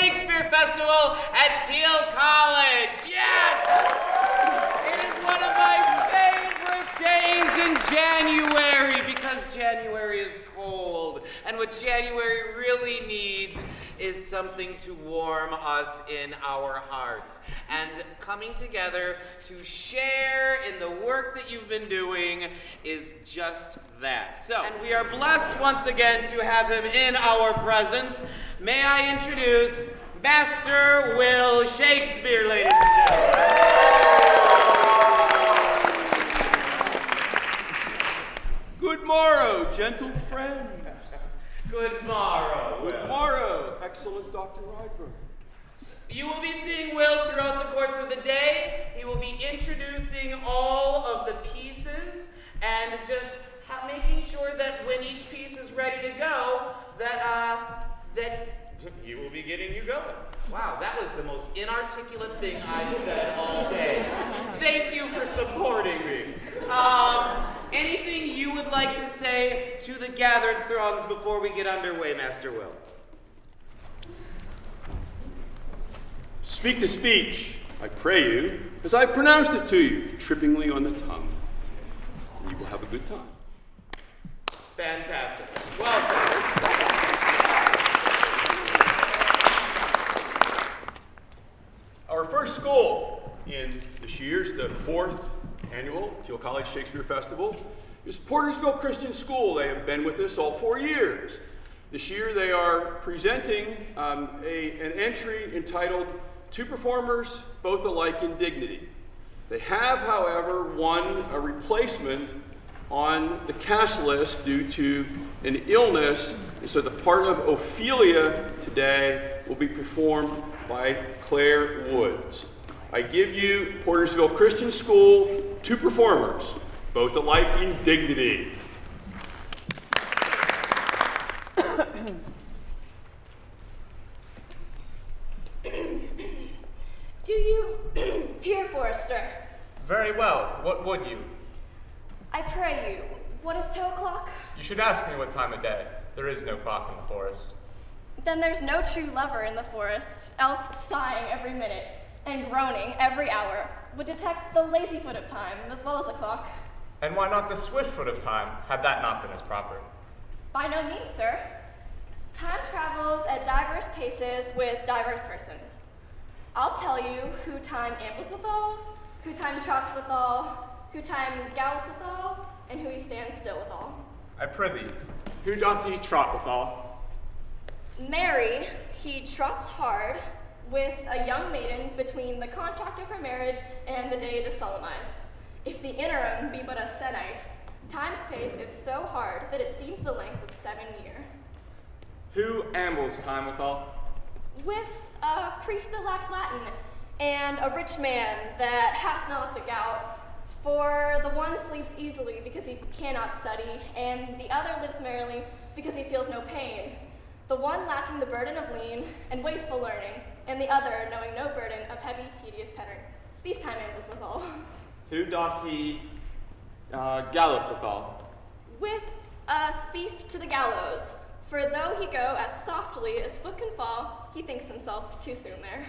Shakespeare Festival at Thiel College. Yes! It is one of my favorite days in January because January is cold. And what January really needs is something to warm us in our hearts. And coming together to share in the work that you've been doing is just that. So, and we are blessed once again to have him in our presence. May I introduce Master Will Shakespeare, ladies and gentlemen. Good morrow, gentle friends. Good morrow, Will. Good morrow, excellent Dr. Rydberg. You will be seeing Will throughout the course of the day. He will be introducing all of the pieces and just making sure that when each piece is ready to go, that he will be getting you going. Wow, that was the most inarticulate thing I've said all day. Thank you for supporting me. Anything you would like to say to the gathered throngs before we get underway, Master Will? Speak the speech, I pray you, as I pronounced it to you, trippingly on the tongue. And you will have a good time. Fantastic. Welcome. Our first school in this year's, the 4th annual Thiel College Shakespeare Festival, is Portersville Christian School. They have been with us all 4 years. This year they are presenting an entry entitled Two Performers, Both Alike in Dignity. They have, however, won a replacement on the cast list due to an illness, and so the part of Ophelia today will be performed by Claire Woods. I give you Portersville Christian School, Two Performers, Both Alike in Dignity. Do you hear, Forrester? Very well. What would you? I pray you, what is 2 o'clock? You should ask me what time of day. There is no clock in the forest. Then there's no true lover in the forest, else sighing every minute and groaning every hour would detect the lazy foot of time as well as a clock. And why not the swift foot of time, had that not been as proper? By no means, sir. Time travels at diverse paces with diverse persons. I'll tell you who time ambles withal, who time trots withal, who time gallops withal, and who he stands still withal. I prithee, who doth he trot withal? Marry, he trots hard with a young maiden between the contract of her marriage and the day it is solemnized. If the interim be but a sennight, time's pace is so hard that it seems the length of 7 years. Who ambles time withal? With a priest that lacks Latin, and a rich man that hath not the gout. For the one sleeps easily because he cannot study, and the other lives merrily because he feels no pain. The one lacking the burden of lean and wasteful learning, and the other knowing no burden of heavy, tedious penner. These time ambles withal. Who doth he gallop withal? With a thief to the gallows, for though he go as softly as foot can fall, he thinks himself too soon there.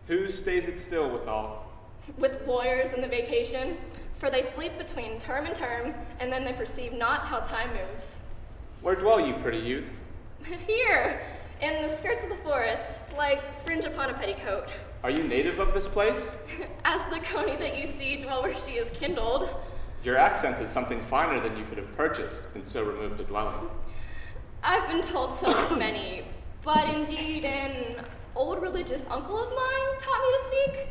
Who stays it still withal? With lawyers in the vacation, for they sleep between term and term, and then they perceive not how time moves. Where dwell you, pretty youth? Here, in the skirts of the forest, like fringe upon a petticoat. Are you native of this place? As the coney that you see dwell where she is kindled. Your accent is something finer than you could have purchased in so removed a dwelling. I've been told so of many, but indeed an old religious uncle of mine taught me to speak,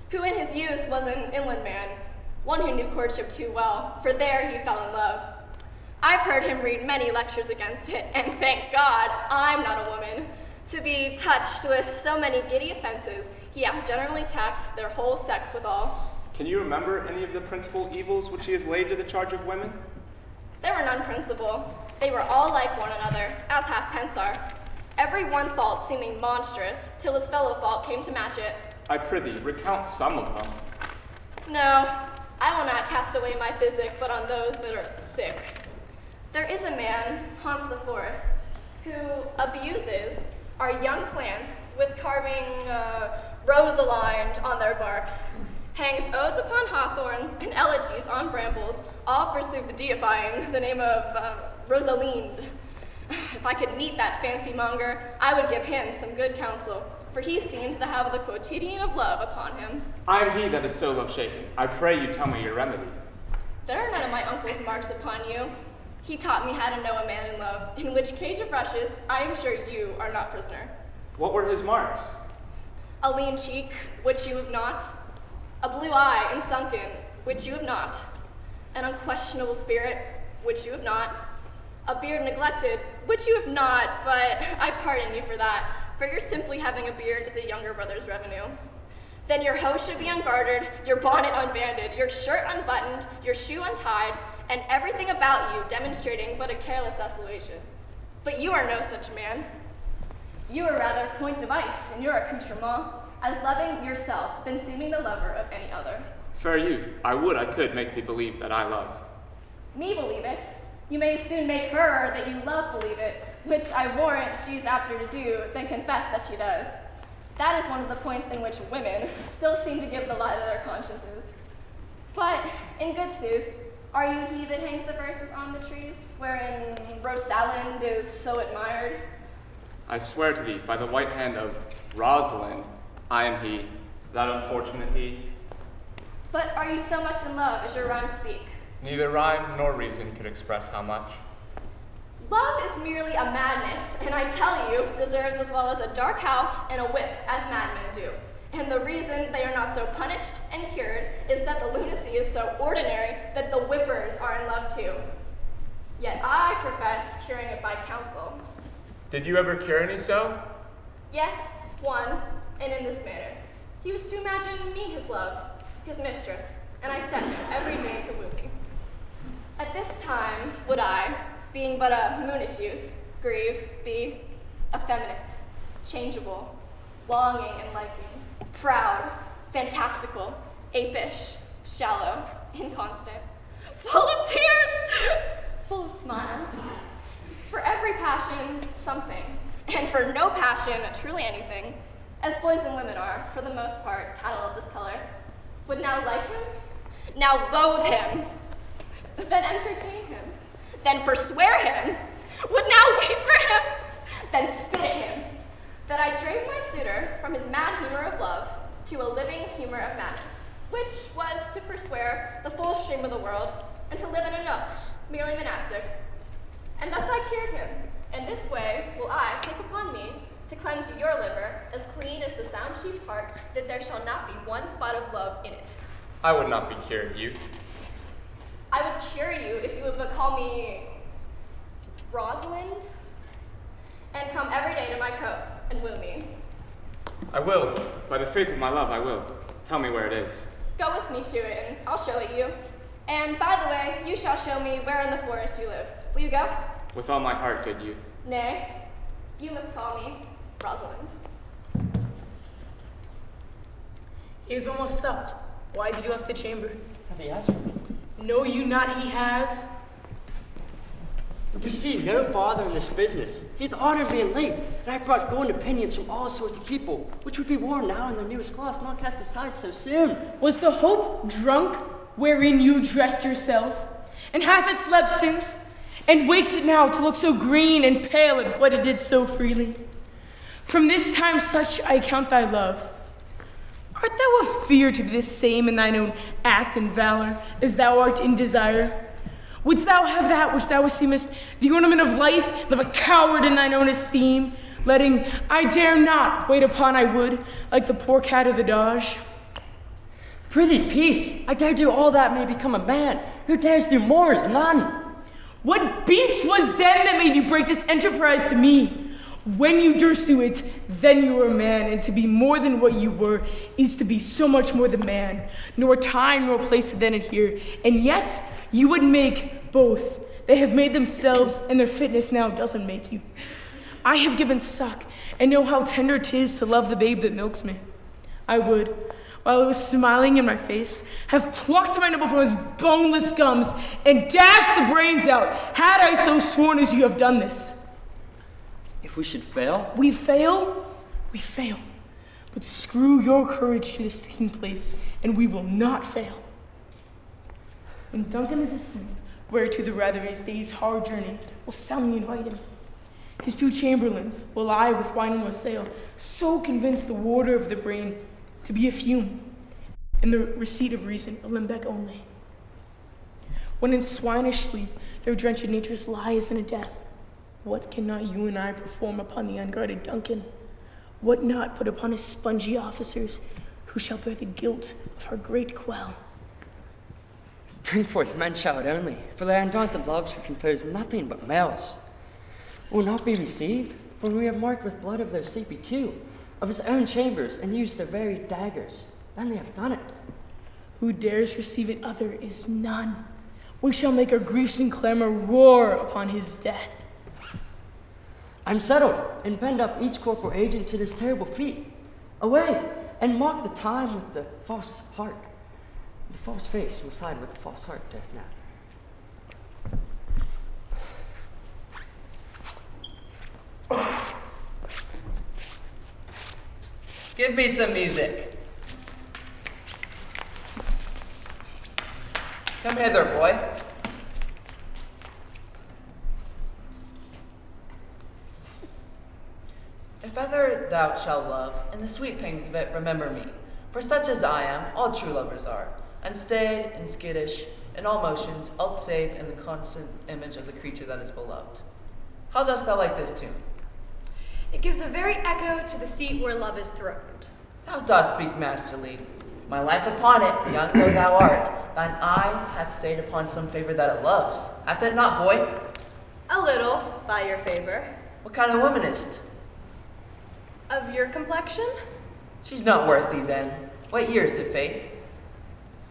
who in his youth was an inland man, one who knew courtship too well, for there he fell in love. I've heard him read many lectures against it, and thank God I'm not a woman, to be touched with so many giddy offenses he hath generally taxed their whole sex withal. Can you remember any of the principal evils which he has laid to the charge of women? There were none principal. They were all like one another, as halfpence are. Every one fault seeming monstrous, till his fellow fault came to match it. I prithee, recount some of them. No, I will not cast away my physic, but on those that are sick. There is a man, haunts the forest, who abuses, are young plants with carving rose-aligned on their barks, hangs odes upon hawthorns and elegies on brambles, all forsooth deifying the name of Rosalind. If I could meet that fancy monger, I would give him some good counsel, for he seems to have the quotidian of love upon him. I am he that is so love-shaken. I pray you tell me your remedy. There are none of my uncle's marks upon you. He taught me how to know a man in love, in which cage of rushes I am sure you are not prisoner. What were his marks? A lean cheek, which you have not, a blue eye and sunken, which you have not, an unquestionable spirit, which you have not, a beard neglected, which you have not, but I pardon you for that, for your simply having a beard is a younger brother's revenue. Then your hose should be ungartered, your bonnet unbanded, your shirt unbuttoned, your shoe untied, and everything about you demonstrating but a careless desolation. But you are no such man. You are rather point device in your accoutrement, as loving yourself than seeming the lover of any other. Fair youth, I would I could make thee believe that I love. Me believe it. You may soon make her that you love believe it, which I warrant she's apter to do than confess that she does. That is one of the points in which women still seem to give the lie to their consciences. But, in good sooth, are you he that hangs the verses on the trees, wherein Rosalind is so admired? I swear to thee, by the white hand of Rosalind, I am he, that unfortunate he. But are you so much in love as your rhymes speak? Neither rhyme nor reason could express how much. Love is merely a madness, and I tell you, deserves as well as a dark house and a whip, as madmen do. And the reason they are not so punished and cured is that the lunacy is so ordinary that the whippers are in love too. Yet I profess curing it by counsel. Did you ever cure any so? Yes, one, and in this manner. He was to imagine me his love, his mistress, and I set him every day to woo me. At this time would I, being but a moonish youth, grieve, be effeminate, changeable, longing and liking, proud, fantastical, apish, shallow, inconstant, full of tears, full of smiles. For every passion, something, and for no passion, truly anything, as boys and women are, for the most part, cattle of this color, would now like him, now loathe him, then entertain him, then forswear him, would now wait for him, then spit at him, that I drave my suitor from his mad humor of love to a living humor of madness, which was to forswear the full stream of the world and to live in a nook, merely monastic. And thus I cured him, and this way will I take upon me to cleanse your liver as clean as the sound sheep's heart, that there shall not be one spot of love in it. I would not be cured, youth. I would cure you if you would but call me Rosalind, and come every day to my cote and woo me. I will. By the faith of my love, I will. Tell me where it is. Go with me to it, and I'll show it you. And by the way, you shall show me where in the forest you live. Will you go? With all my heart, good youth. Nay, you must call me Rosalind. He is almost supped. Why have you left the chamber? Have he asked for me? Know you not he has? We see no farther in this business. He hath honored me in late, and I have brought golden opinions from all sorts of people, which would be worn now in their newest gloss, not cast aside so soon. Was the hope drunk wherein you dressed yourself? And hath it slept since? And wakes it now to look so green and pale at what it did so freely? From this time such I count thy love. Art thou a fear to be the same in thine own act and valor as thou art in desire? Wouldst thou have that which thou esteemest the ornament of life, and of a coward in thine own esteem, letting I dare not wait upon I would, like the poor cat of the Doge? Prithee, peace. I dare do all that may become a man. Who dares do more is none. What beast was then that made you break this enterprise to me? When you durst do it, then you were a man, and to be more than what you were is to be so much more than man, nor time nor place to then adhere, and yet you would make both. They have made themselves, and their fitness now doesn't make you. I have given suck, and know how tender 'tis to love the babe that milks me. I would, while it was smiling in my face, have plucked my nipple from his boneless gums and dashed the brains out, had I so sworn as you have done this. If we should fail? We fail? We fail. But screw your courage to this sticking place, and we will not fail. When Duncan is asleep, whereto the rather his day's hard journey will soundly invite him. His 2 chamberlains will I with wine and wassail, so convince the warder of the brain to be a fume, and the receipt of reason a limbeck only. When in swinish sleep their drenched natures lies in a death, what cannot you and I perform upon the unguarded Duncan? What not put upon his spongy officers, who shall bear the guilt of our great quell? Bring forth men shall it only, for their undaunted loves should compose nothing but males. Will not be received, for we have marked with blood of their sleepy too, of his own chambers, and used their very daggers. Then they have done it. Who dares receive it other is none. We shall make our griefs and clamor roar upon his death. I'm settled, and bend up each corporal agent to this terrible feat. Away, and mock the time with the false heart. The false face will side with the false heart, doth not. Give me some music. Come hither, boy. If ever thou shalt love, in the sweet pangs of it remember me. For such as I am, all true lovers are, unstaid and skittish, in all motions, else save in the constant image of the creature that is beloved. How dost thou like this tune? It gives a very echo to the seat where love is throned. Thou dost speak masterly. My life upon it, young though thou art, thine eye hath stayed upon some favor that it loves. Hath it not, boy? A little, by your favor. What kind of woman is't? Of your complexion? She's not worth thee, then. What year is it, Faith?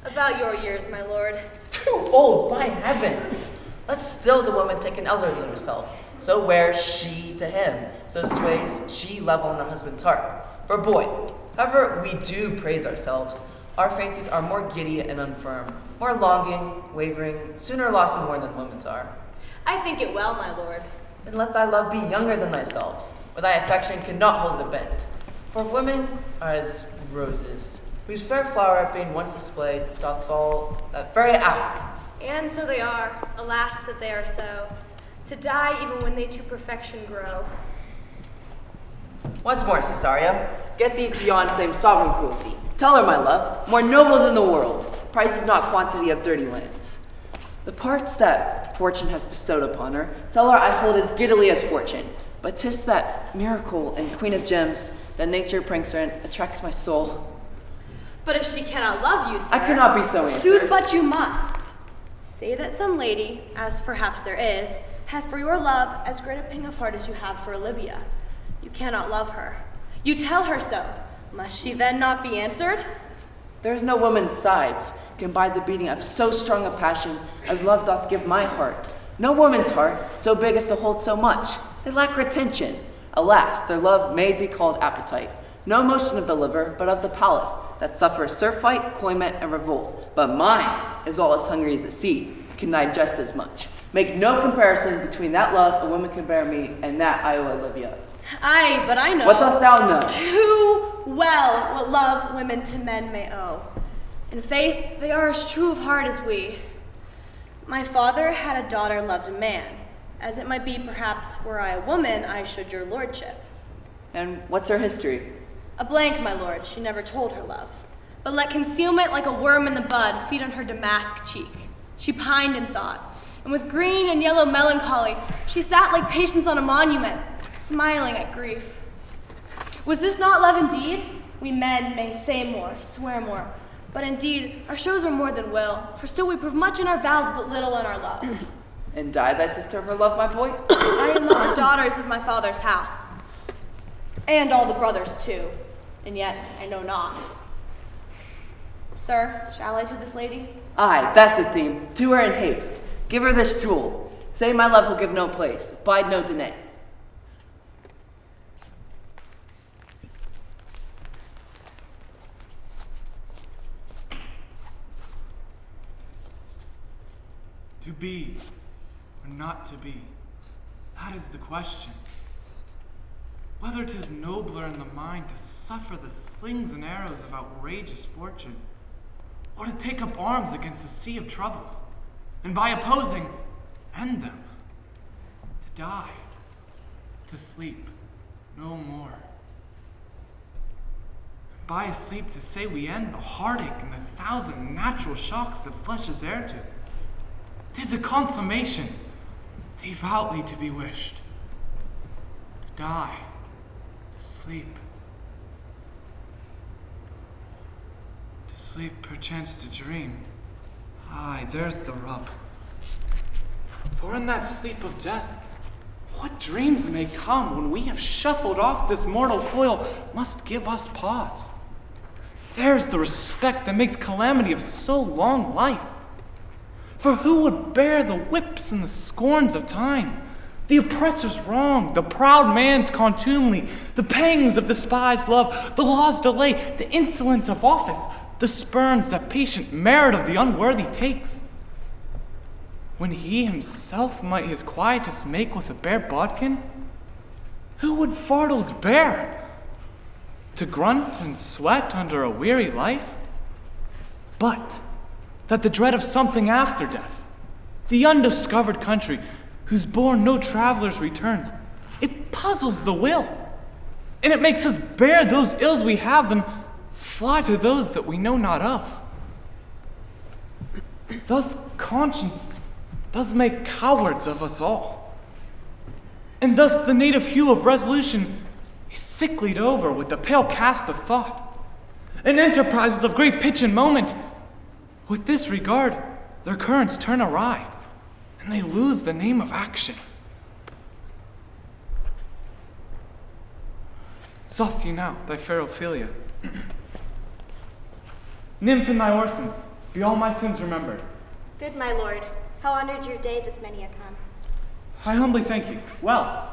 About your years, my lord. Too old, by heavens! Let still the woman take an elder than herself. So wears she to him, so sways she level in a husband's heart. For boy, however we do praise ourselves, our fancies are more giddy and unfirm, more longing, wavering, sooner lost in more than women's are. I think it well, my lord. Then let thy love be younger than thyself, where thy affection cannot hold a bent. For women are as roses, whose fair flower being once displayed doth fall that very hour. And so they are, alas that they are so, to die even when they to perfection grow. Once more, Cesario, get thee to yon same sovereign cruelty. Tell her, my love, more noble than the world, prizes not quantity of dirty lands. The parts that fortune has bestowed upon her, tell her I hold as giddily as fortune. But 'tis that miracle and queen of gems that nature pranks her and attracts my soul. But if she cannot love you, sir, I cannot be so answered. sooth but you must. Say that some lady, as perhaps there is, hath for your love as great a pang of heart as you have for Olivia. You cannot love her. You tell her so. Must she then not be answered? There is no woman's sides can bide the beating of so strong a passion as love doth give my heart. No woman's heart so big as to hold so much. They lack retention. Alas, their love may be called appetite. No motion of the liver, but of the palate, that suffers surfeit, cloyment, and revolt. But mine is all as hungry as the sea, can digest as much. Make no comparison between that love a woman can bear me and that I owe Olivia. Aye, but I know What dost thou know? too well what love women to men may owe. In faith, they are as true of heart as we. My father had a daughter loved a man, as it might be perhaps were I a woman, I should your lordship. And what's her history? A blank, my lord, she never told her love, but let concealment like a worm in the bud feed on her damask cheek. She pined in thought, and with green and yellow melancholy, she sat like patience on a monument, smiling at grief. Was this not love indeed? We men may say more, swear more, but indeed our shows are more than will, for still we prove much in our vows, but little in our love. And died thy sister of her love, my boy? I am not the daughters of my father's house, and all the brothers too, and yet I know not. Sir, shall I to this lady? Aye, that's the theme. To her in haste. Give her this jewel. Say my love will give no place. Bide no delay. To be or not to be, that is the question. whether 'tis nobler in the mind to suffer the slings and arrows of outrageous fortune, or to take up arms against a sea of troubles, and by opposing, end them, to die, to sleep no more. By a sleep to say we end the heartache and the thousand natural shocks that flesh is heir to. 'Tis a consummation, devoutly to be wished. To die, to sleep. To sleep, perchance to dream. Aye, there's the rub. For in that sleep of death, what dreams may come when we have shuffled off this mortal coil must give us pause. There's the respect that makes calamity of so long life. For who would bear the whips and the scorns of time, the oppressor's wrong, the proud man's contumely, the pangs of despised love, the law's delay, the insolence of office, the spurns that patient merit of the unworthy takes, when he himself might his quietus make with a bare bodkin? Who would fardels bear? To grunt and sweat under a weary life? But that the dread of something after death, the undiscovered country, whose bourne no traveler's returns, it puzzles the will, and it makes us bear those ills we have, then fly to those that we know not of. Thus conscience does make cowards of us all, and thus the native hue of resolution is sicklied over with the pale cast of thought, and enterprises of great pitch and moment, with this regard, their currents turn awry, and they lose the name of action. Soft you now, thy fair Ophelia. Nymph in thy orisons, be all my sins remembered. Good my lord, how honored your day this many a come. I humbly thank you. Well,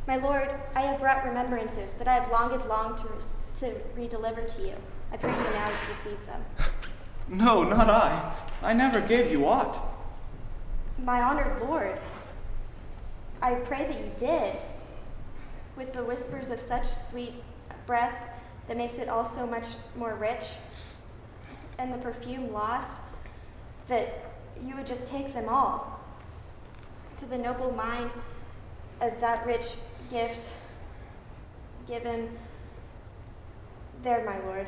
my lord, I have brought remembrances that I have longed to redeliver to you. I pray you now receive them. no, not I. I never gave you aught. My honored lord, I pray that you did, with the whispers of such sweet breath that makes it all so much more rich, and the perfume lost, that you would just take them all. To the noble mind of that rich gift given there, my lord.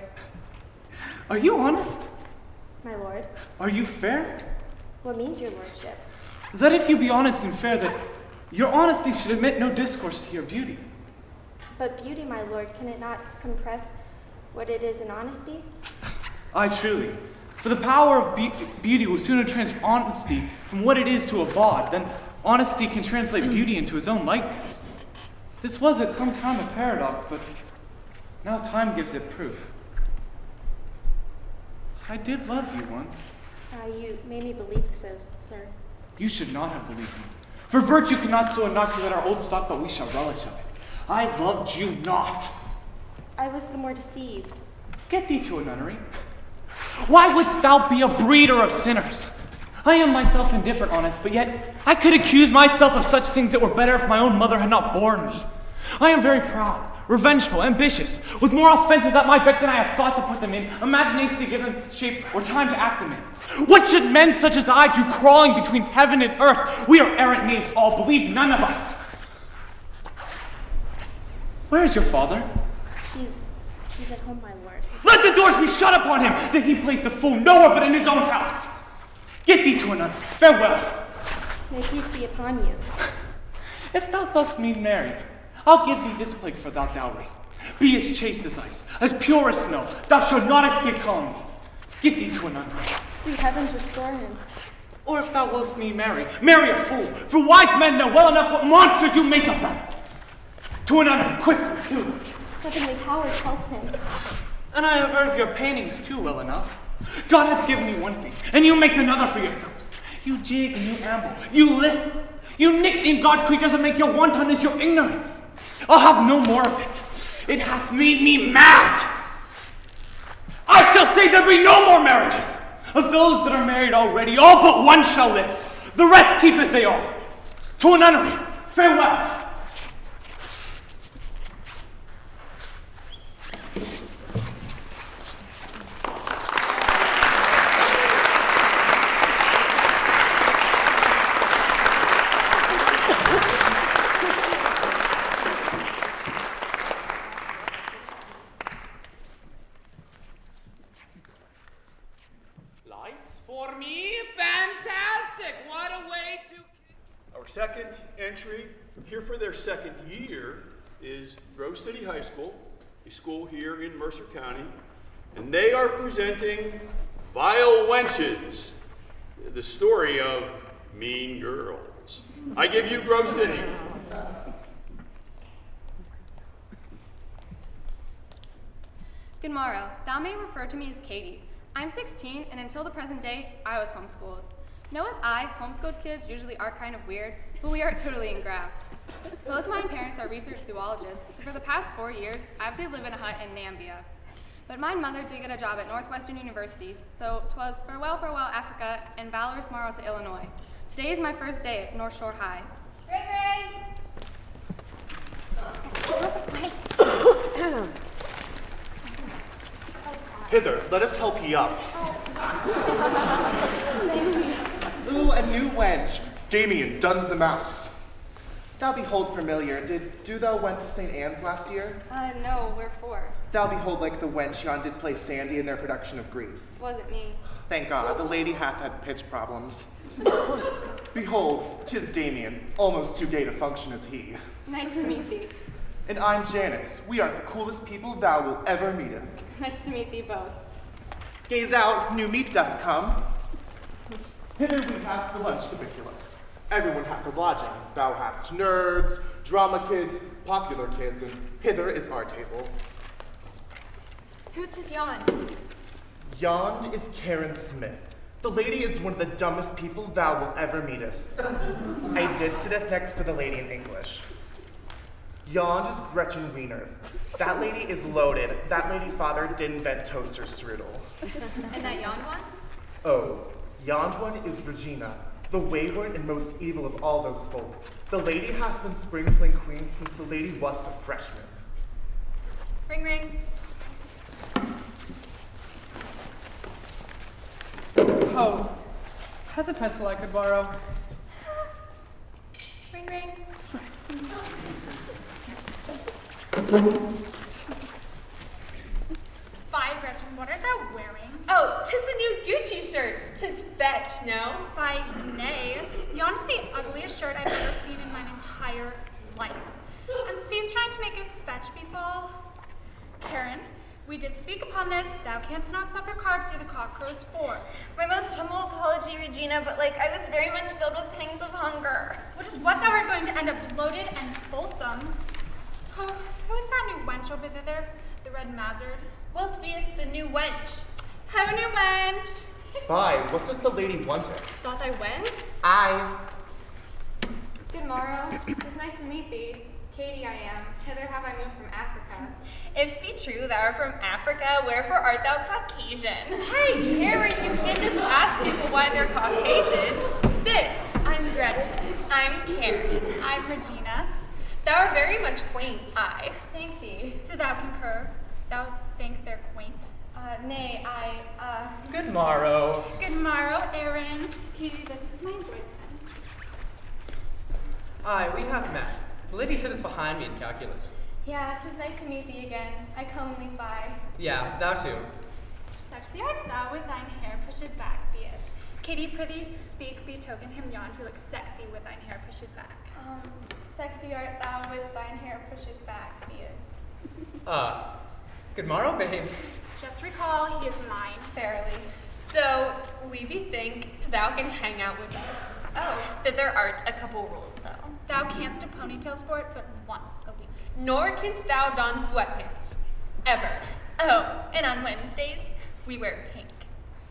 Are you honest? My lord. Are you fair? What means your lordship? That if you be honest and fair, that your honesty should admit no discourse to your beauty. But beauty, my lord, can it not compress what it is in honesty? Aye, truly. For the power of beauty will sooner transfer honesty from what it is to a bawd than honesty can translate beauty into his own likeness. This was at some time a paradox, but now time gives it proof. I did love you once. You made me believe so, sir. You should not have believed me. For virtue cannot so inoculate our old stock, but we shall relish of it. I loved you not. I was the more deceived. Get thee to a nunnery. Why wouldst thou be a breeder of sinners? I am myself indifferent, honest, but yet I could accuse myself of such things that were better if my own mother had not borne me. I am very proud, revengeful, ambitious, with more offenses at my beck than I have thought to put them in, imagination to give them shape, or time to act them in. What should men such as I do crawling between heaven and earth? We are errant knaves all, believe none of us. Where is your father? He's at home, my lord. Let the doors be shut upon him, that he plays the fool nowhere but in his own house. Get thee to another. Farewell. May peace be upon you. If thou dost me marry, I'll give thee this plague for thy dowry. Be as chaste as ice, as pure as snow. Thou shalt not escape calumny. Get thee to another. Sweet heavens, restore him. Or if thou willst me marry a fool, for wise men know well enough what monsters you make of them. To another, quickly, too. Heavenly powers help him. And I have heard of your paintings too well enough. God hath given me one face, and you make another for yourselves. You jig and you amble, you lisp, you nickname God creatures and make your wantonness your ignorance. I'll have no more of it. It hath made me mad. I shall say there be no more marriages. Of those that are married already, all but one shall live. The rest keep as they are. To a nunnery, farewell. Here for their second year is Grove City High School, a school here in Mercer County, and they are presenting Vile Wenches, the story of mean girls. I give you Grove City. Good morrow. Thou may refer to me as Katie. I'm 16, and until the present day, I was homeschooled. Knoweth I, homeschooled kids usually are kind of weird, but we are totally in graft. Both my parents are research zoologists, so for the past 4 years, I've did live in a hut in Nambia. But my mother did get a job at Northwestern Universities, so 'twas farewell, farewell, Africa, and valorous morrow to Illinois. Today is my first day at North Shore High. Hither, let us help ye up. Ooh, a new wench. Damien, Duns the mouse. Thou behold familiar. Do thou went to St. Anne's last year? No, wherefore? Thou behold like the wench yon did play Sandy in their production of Grease. Wasn't me. Thank God, the lady hath had pitch problems. Behold, 'tis Damien, almost too gay to function as he. Nice to meet thee. And I'm Janice. We are the coolest people thou will ever meeteth. Nice to meet thee both. Gaze out, new meat doth come. Hither we pass the lunch curriculum. Everyone hath a lodging. Thou hast nerds, drama kids, popular kids, and hither is our table. Who 'tis yon? Yond is Karen Smith. The lady is one of the dumbest people thou will ever meetest. I did sitteth next to the lady in English. Yond is Gretchen Wieners. That lady is loaded. That lady father did invent toaster strudel. And that yon one? Oh, yond one is Regina, the wayward and most evil of all those folk. The lady hath been sprinkling queen since the lady was a freshman. Ring, ring. Oh, have the pencil I could borrow. Ring, ring. Fie, Gretchen, what art thou wearing? Oh, 'tis a new Gucci shirt. 'Tis fetch, no? Fie, nay. Yon's the ugliest shirt I've ever seen in mine entire life. And cease trying to make it fetch befall. Karen, we did speak upon this. Thou canst not suffer carbs ere the cock crows 4. My most humble apology, Regina, but I was very much filled with pangs of hunger. Which is what thou art going to end up bloated and fulsome. Oh, who's that new wench over thither? The red mazard? Wilt beest the new wench? How new wench? Fie, what doth the lady wanted? Doth I win? I. Good morrow. 'Tis nice to meet thee. Katie I am. Hither have I moved from Africa. If be true thou art from Africa, wherefore art thou Caucasian? Hey, Karen, you can't just ask people why they're Caucasian. Sit. I'm Gretchen. I'm Karen. I'm Regina. Thou art very much quaint. I. Thank thee. So thou concur? Thou think they're quaint? Nay, Good morrow. Good morrow, Aaron. Katie, this is my boyfriend. Aye, we have met. The lady sitteth behind me in calculus. Yeah, 'tis nice to meet thee again. I comely fie. Yeah, thou too. Sexy art thou with thine hair pushed back, beest. Katie, prithee, speak, betoken him yon who looks sexy with thine hair pushed back. Sexy art thou with thine hair pushed back, beest. Good morrow, babe. Just recall, he is mine. Fairly. So, we bethink thou can hang out with us. Oh, that there art a couple rules, though. Thou canst a ponytail sport, but once a week. Nor canst thou don sweatpants. Ever. Oh, and on Wednesdays, we wear pink.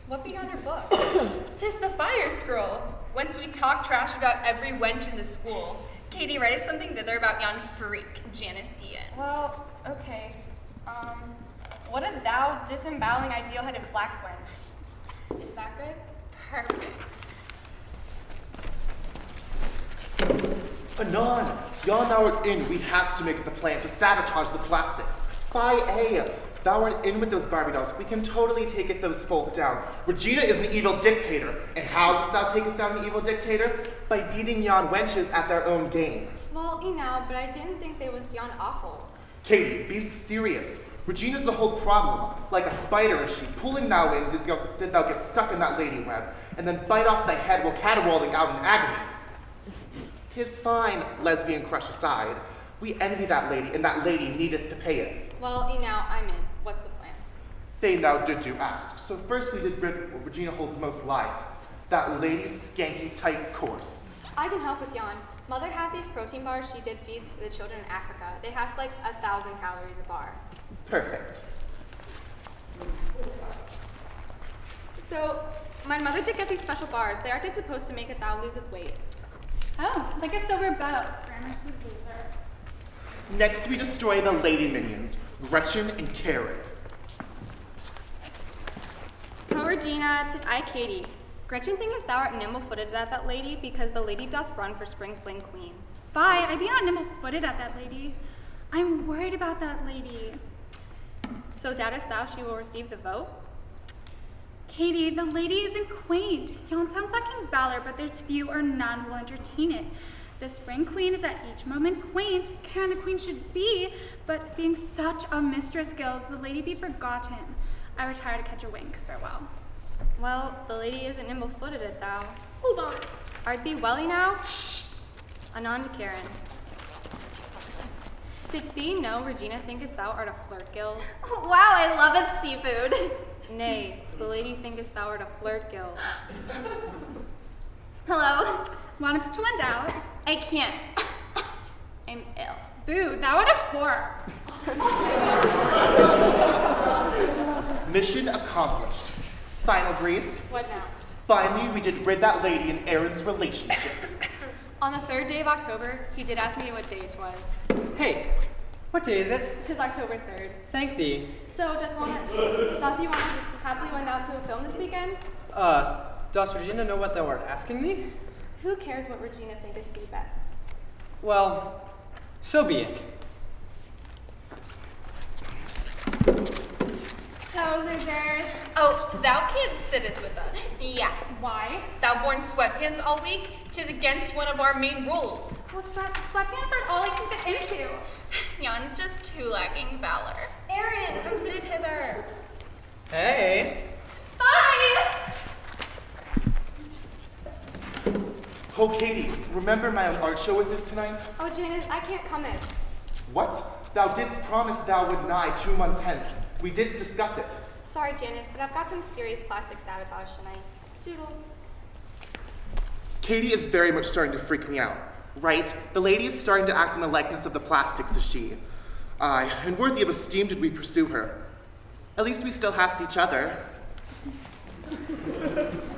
What be on your book? 'Tis the fire scroll. Whence we talk trash about every wench in the school. Katie, write us something thither about yon freak, Janice Ian. Well, okay. What a thou disemboweling ideal-headed flax wench. Is that good? Perfect. Anon, yon thou art in, we has to make the plan to sabotage the plastics. Fie, thou art in with those Barbie dolls, we can totally take it those folk down. Regina is an evil dictator, and how dost thou take it down the evil dictator? By beating yon wenches at their own game. Well, but I didn't think they was yon awful. Katie, be serious. Regina's the whole problem. Like a spider is she, pulling thou in, did thou get stuck in that lady web, and then bite off thy head while caterwauling out in agony. 'Tis fine, lesbian crush aside. We envy that lady, and that lady needeth to pay it. Well, now I'm in. What's the plan? They now did do ask. So first we did rid what Regina holds most life. That lady's skanky tight course. I can help with Jan. Mother had these protein bars she did feed the children in Africa. They have like 1,000 calories a bar. Perfect. So, my mother did get these special bars. They aren't supposed to make it thou loseth weight. Oh, like a silver bow. Gramercy loser. Next we destroy the lady minions, Gretchen and Karen. Ho Regina, tis I Katie. Gretchen thinkest thou art nimble-footed at that lady, because the lady doth run for spring fling queen. Bye, I be not nimble-footed at that lady. I'm worried about that lady. So doubtest thou she will receive the vote? Katie, the lady isn't quaint. Yon sounds lacking valor, but there's few or none will entertain it. The spring queen is at each moment quaint. Karen the queen should be, but being such a mistress gills, the lady be forgotten. I retire to catch a wink. Farewell. Well, the lady isn't nimble-footed at thou. Hold on. Art thee welly now? Shh! Anon to Karen. Didst thee know Regina thinkest thou art a flirt gill? Wow, I love it, seafood. Nay, the lady thinkest thou art a flirt gill. Hello? Wanted to wind out? I can't. I'm ill. Boo, thou art a whore. Mission accomplished. Final grease. What now? Finally, we did rid that lady in Aaron's relationship. On the 3rd day of October, he did ask me what day it was. Hey, what day is it? 'Tis October 3rd. Thank thee. So, doth you want to happily went out to a film this weekend? Does Regina know what thou art asking me? Who cares what Regina thinkest be best? Well, so be it. Hello, losers. Oh, thou can't sit it with us. Yeah. Why? Thou worn sweatpants all week? 'Tis against one of our main rules. Well, sweatpants are all I can fit into. Jan's just too lacking valor. Aaron, come sitteth hither. Hey. Bye! Oh, Katie, remember my own art show with us tonight? Oh, Janice, I can't come in. What? Thou didst promise thou would nigh 2 months hence. We didst discuss it. Sorry, Janice, but I've got some serious plastic sabotage tonight. Toodles. Katie is very much starting to freak me out, right? The lady is starting to act in the likeness of the plastics as she. Aye, and worthy of esteem did we pursue her. At least we still hast each other.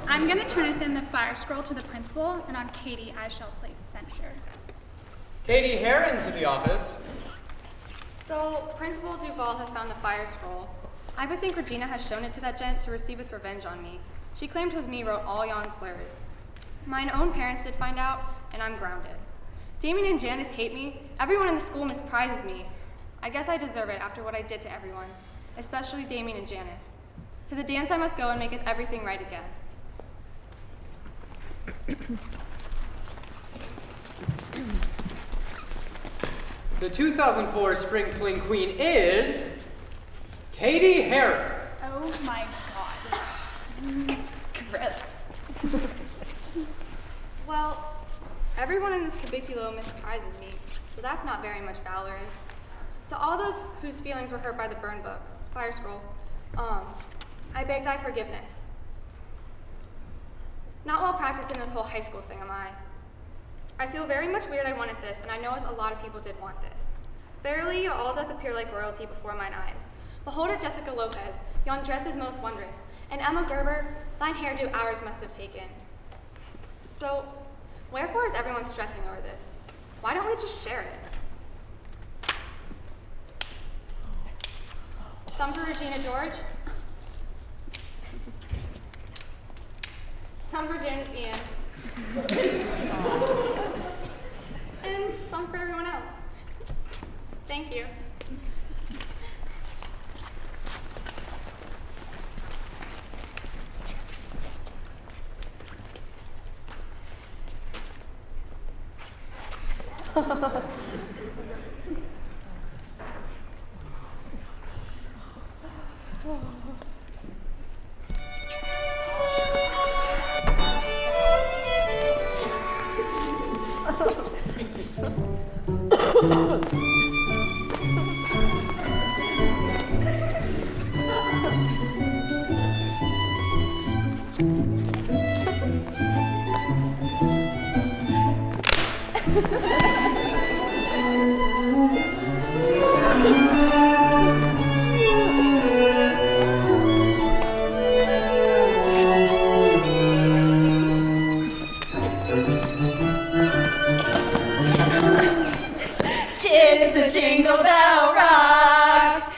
I'm gonna turn in the fire scroll to the principal, and on Katie I shall place censure. Katie Heron to the office. So, Principal Duval has found the fire scroll. I bethink Regina has shown it to that gent to receiveth revenge on me. She claimed 'twas me wrote all yon slurs. Mine own parents did find out, and I'm grounded. Damien and Janice hate me. Everyone in the school misprizes me. I guess I deserve it after what I did to everyone, especially Damien and Janice. To the dance I must go and make it everything right again. The 2004 Spring Fling Queen is Katie Heron. Oh my god. Gross. Well, everyone in this cubiculo misprizes me, so that's not very much valor is. To all those whose feelings were hurt by the burn book, fire scroll, I beg thy forgiveness. Not well practiced in this whole high school thing, am I? I feel very much weird I wanted this, and I know a lot of people did want this. Verily, you all doth appear like royalty before mine eyes. Behold it, Jessica Lopez, yon dress is most wondrous, and Emma Gerber, thine hairdo hours must have taken. So, wherefore is everyone stressing over this? Why don't we just share it? Some for Regina George. Some for Janice Ian. And some for everyone else. Thank you. 'Tis the Jingle Bell Rock.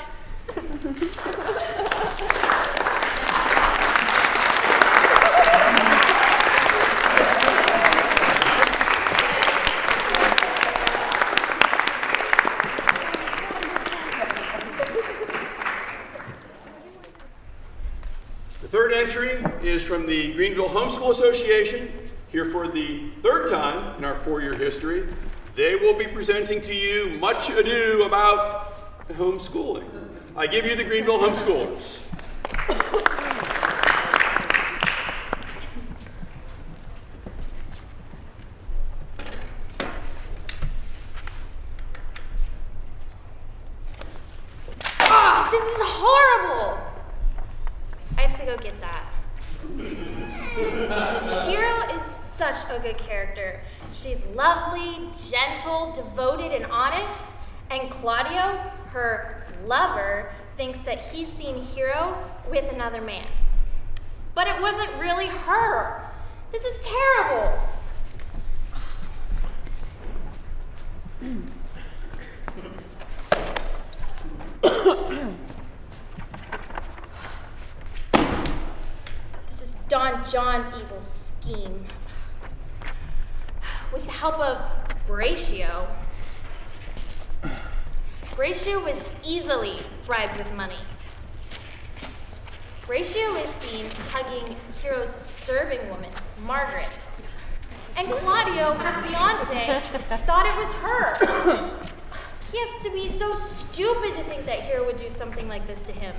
The third entry is from the Greenville Homeschool Association, here for the third time in our 4-year history. They will be presenting to you Much Ado About Homeschooling. I give you the Greenville Homeschoolers. Ah, this is horrible. I have to go get that. Hero is such a good character. She's lovely, gentle, devoted, and honest. And Claudio, her lover, thinks that he's seen Hero with another man. But it wasn't really her. This is terrible. This is Don John's evil scheme. With the help of Horatio was easily bribed with money. Horatio is seen hugging Hero's serving woman, Margaret. And Claudio, her fiance, thought it was her. He has to be so stupid to think that Hero would do something like this to him.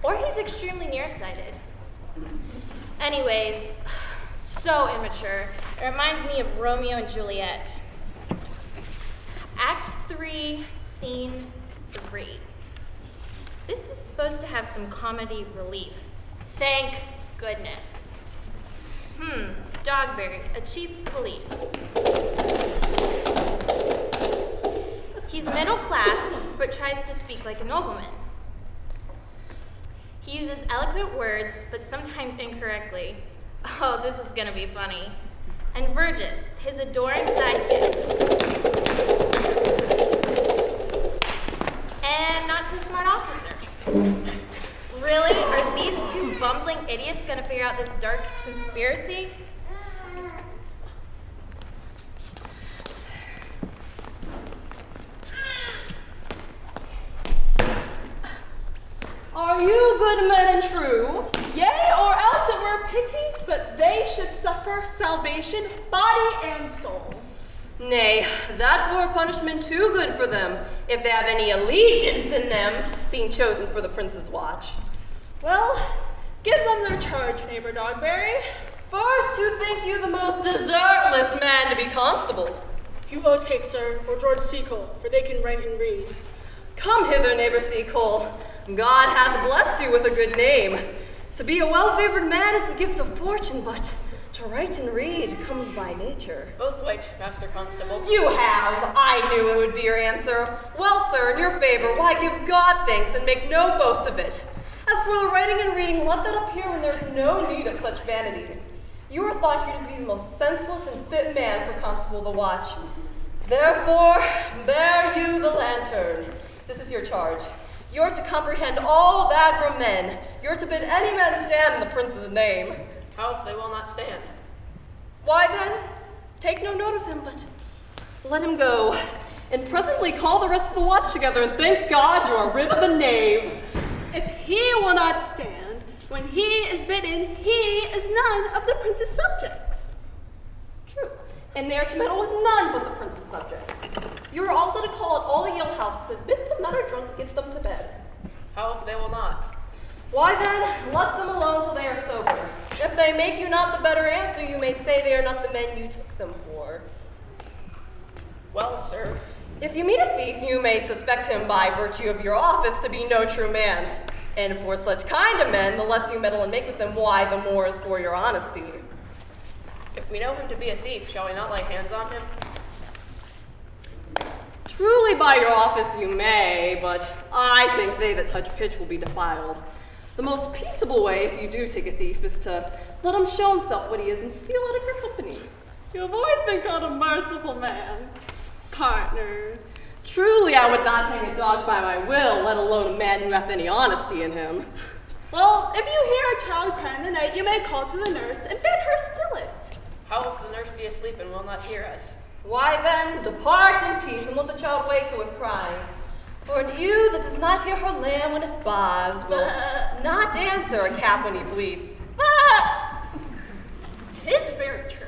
Or he's extremely nearsighted. Anyways, so immature. It reminds me of Romeo and Juliet. Act 3, Scene 3. This is supposed to have some comedy relief. Thank goodness. Dogberry, a chief police. He's middle class, but tries to speak like a nobleman. He uses eloquent words, but sometimes incorrectly. Oh, this is gonna be funny. And Vergis, his adoring sidekick. And not so smart officer. Really? Are these two bumbling idiots gonna figure out this dark conspiracy? Are you good men and true? Yea, or else it were pity that they should suffer salvation, body and soul. Nay, that were punishment too good for them, if they have any allegiance in them, being chosen for the prince's watch. Well, give them their charge, neighbor Dogberry. First, who think you the most desertless man to be constable? You vote Cake, sir, or George Seacole, for they can write and read. Come hither, neighbor Seacole. God hath blessed you with a good name. To be a well-favored man is the gift of fortune, but to write and read comes by nature. Both which, Master Constable. You have. I knew it would be your answer. Well, sir, in your favor, why give God thanks and make no boast of it? As for the writing and reading, let that appear when there is no need of such vanity. You are thought here to be the most senseless and fit man for Constable of the Watch. Therefore, bear you the lantern. This is your charge. You're to comprehend all vagrom men. You're to bid any man stand in the prince's name. How if they will not stand? Why then, take no note of him, but let him go. And presently call the rest of the watch together and thank God you are rid of the knave. If he will not stand, when he is bidden, he is none of the prince's subjects. True. And they are to meddle with none but the prince's subjects. You are also to call at all the alehouses and bid them that are drunk get them to bed. How if they will not? Why then, let them alone till they are sober. If they make you not the better answer, you may say they are not the men you took them for. Well, sir. If you meet a thief, you may suspect him by virtue of your office to be no true man. And for such kind of men, the less you meddle and make with them, why, the more is for your honesty. If we know him to be a thief, shall we not lay hands on him? Truly by your office you may, but I think they that touch pitch will be defiled. The most peaceable way, if you do take a thief, is to let him show himself what he is and steal out of your company. You have always been called a merciful man. Partner, truly I would not hang a dog by my will, let alone a man who hath any honesty in him. Well, if you hear a child cry in the night, you may call to the nurse and bid her still it. How if the nurse be asleep and will not hear us? Why then, depart in peace and let the child wake her with crying. For an ewe that does not hear her lamb when it baas will not answer a calf when he bleats. 'Tis very true.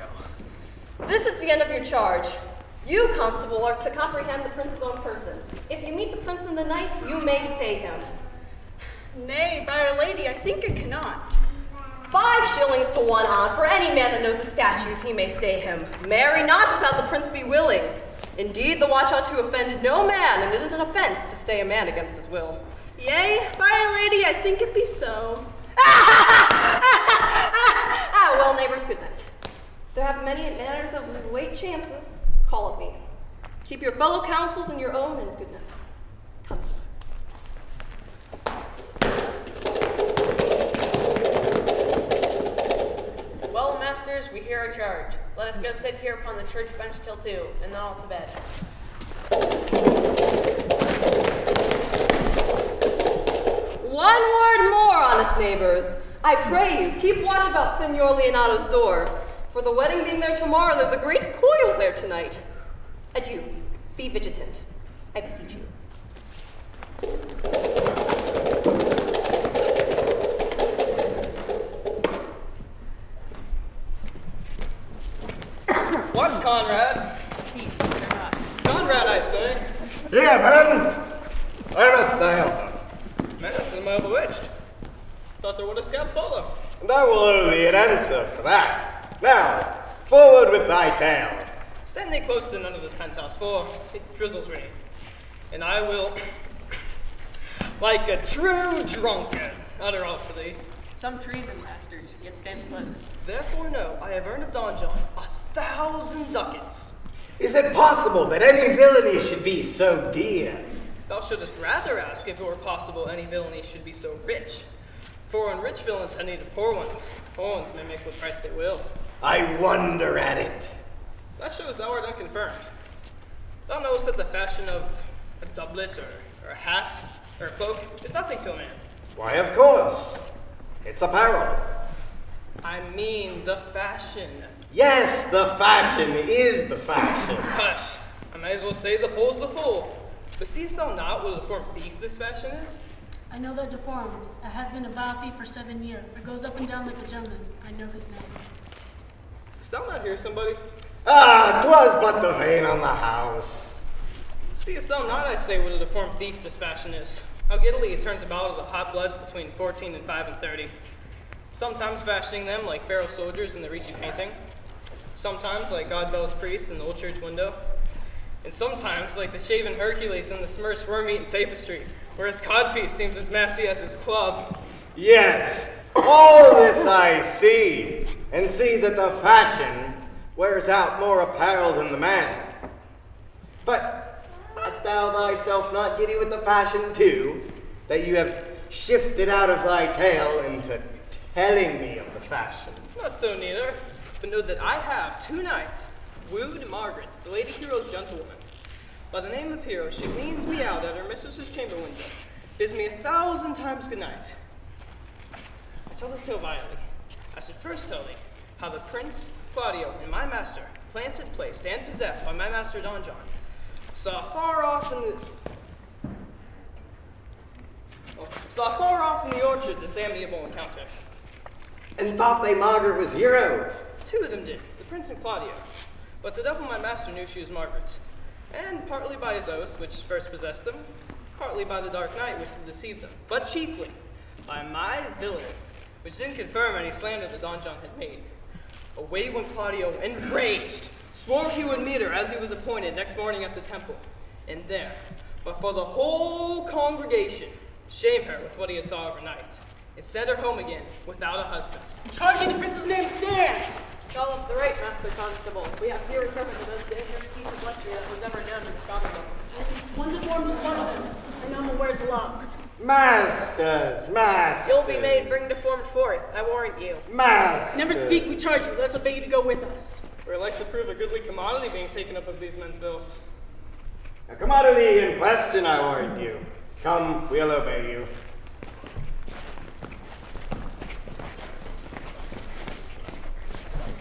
This is the end of your charge. You, constable, are to comprehend the prince's own person. If you meet the prince in the night, you may stay him. Nay, by our lady, I think I cannot. 5 shillings to 1 on, for any man that knows the statutes, he may stay him. Marry not without the prince be willing. Indeed, the watch ought to offend no man, and it is an offense to stay a man against his will. Yea, by our lady, I think it be so. Well, neighbors, good night. There have many matters of late chances. Call of me. Keep your fellow counsels in your own, and good night. Come. Well, masters, we hear our charge. Let us go sit here upon the church bench till 2, and then all to bed. One word more, honest neighbors. I pray you, keep watch about Signor Leonato's door. For the wedding being there tomorrow, there's a great coil there tonight. Adieu. Be vigilant. I beseech you. What, Conrad? Conrad, I say. Here, man. Where art thou? Mass, am I bewitched? Thought there would a scout follow. And I will owe thee an answer for that. Now, forward with thy tale. Stand thee close to the nun of this penthouse, for it drizzles rain. And I will, like a true drunkard, utter all to thee. Some treason, masters, yet stand close. Therefore know, I have earned of Don John 1,000 ducats. Is it possible that any villainy should be so dear? Thou shouldest rather ask if it were possible any villainy should be so rich. For when rich villains have need of poor ones may make what price they will. I wonder at it. That shows thou art unconfirmed. Thou knowest that the fashion of a doublet or a hat or a cloak is nothing to a man. Why, of course. It's apparel. I mean the fashion. Yes, the fashion is the fashion. Tush, I may as well say the fool's the fool. But seest thou not what a deformed thief this fashion is? I know they're deformed. A has been a vile thief for 7 years, but goes up and down like a gentleman. I know his name. Dost thou not hear somebody? Ah, 'twas but the vane on the house. Seest thou not, I say, what a deformed thief this fashion is? How giddily it turns about of the hot bloods between 14 and 5 and 30. Sometimes fashioning them like Pharaoh soldiers in the Ricci painting. Sometimes like Godbell's priests in the old church window. And sometimes like the shaven Hercules in the Smurfs worm-eaten tapestry, where his codpiece seems as massy as his club. Yes, all this I see, and see that the fashion wears out more apparel than the man. But art thou thyself not giddy with the fashion too, that you have shifted out of thy tale into telling me of the fashion? Not so neither, but know that I have tonight wooed Margaret, the Lady Hero's gentlewoman. By the name of Hero, she leans me out at her mistress's chamber window, bids me 1,000 times good night. I tell this tale vilely. I should first tell thee how the Prince Claudio and my master, planted, placed, and possessed by my master Don John, saw far off in the orchard this amiable encounter. And thought they Margaret was Hero? 2 of them did, the Prince and Claudio. But the devil my master knew she was Margaret, and partly by his oaths, which first possessed them, partly by the dark night which deceived them, but chiefly by my villainy, which didn't confirm any slander that Don John had made. Away went Claudio, enraged, swore he would meet her as he was appointed next morning at the temple, and there, but for the whole congregation, shame her with what he had saw overnight, and send her home again without a husband. Charging the prince's name, stand! Y'all up the right, Master Constable. We have here recovered the most dangerous piece of luxury that was ever known in the Commonwealth. One deformed is one of them. I know wears luck. Masters! You'll be made bring deformed forth, I warrant you. Masters! Never speak, we charge you. Let's obey you to go with us. We're like to prove a goodly commodity being taken up of these men's bills. A commodity in question, I warn you. Come, we'll obey you.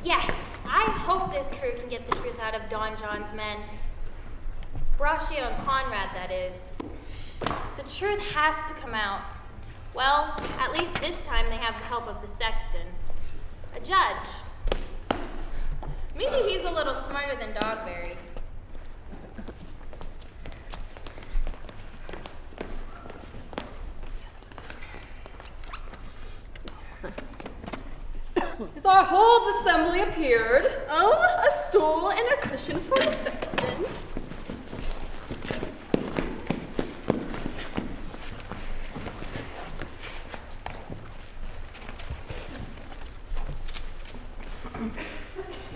Yes, I hope this crew can get the truth out of Don John's men. Braccio and Conrad, that is. The truth has to come out. Well, at least this time they have the help of the sexton. A judge. Maybe he's a little smarter than Dogberry. As our whole assembly appeared, a stool and a cushion for the sexton.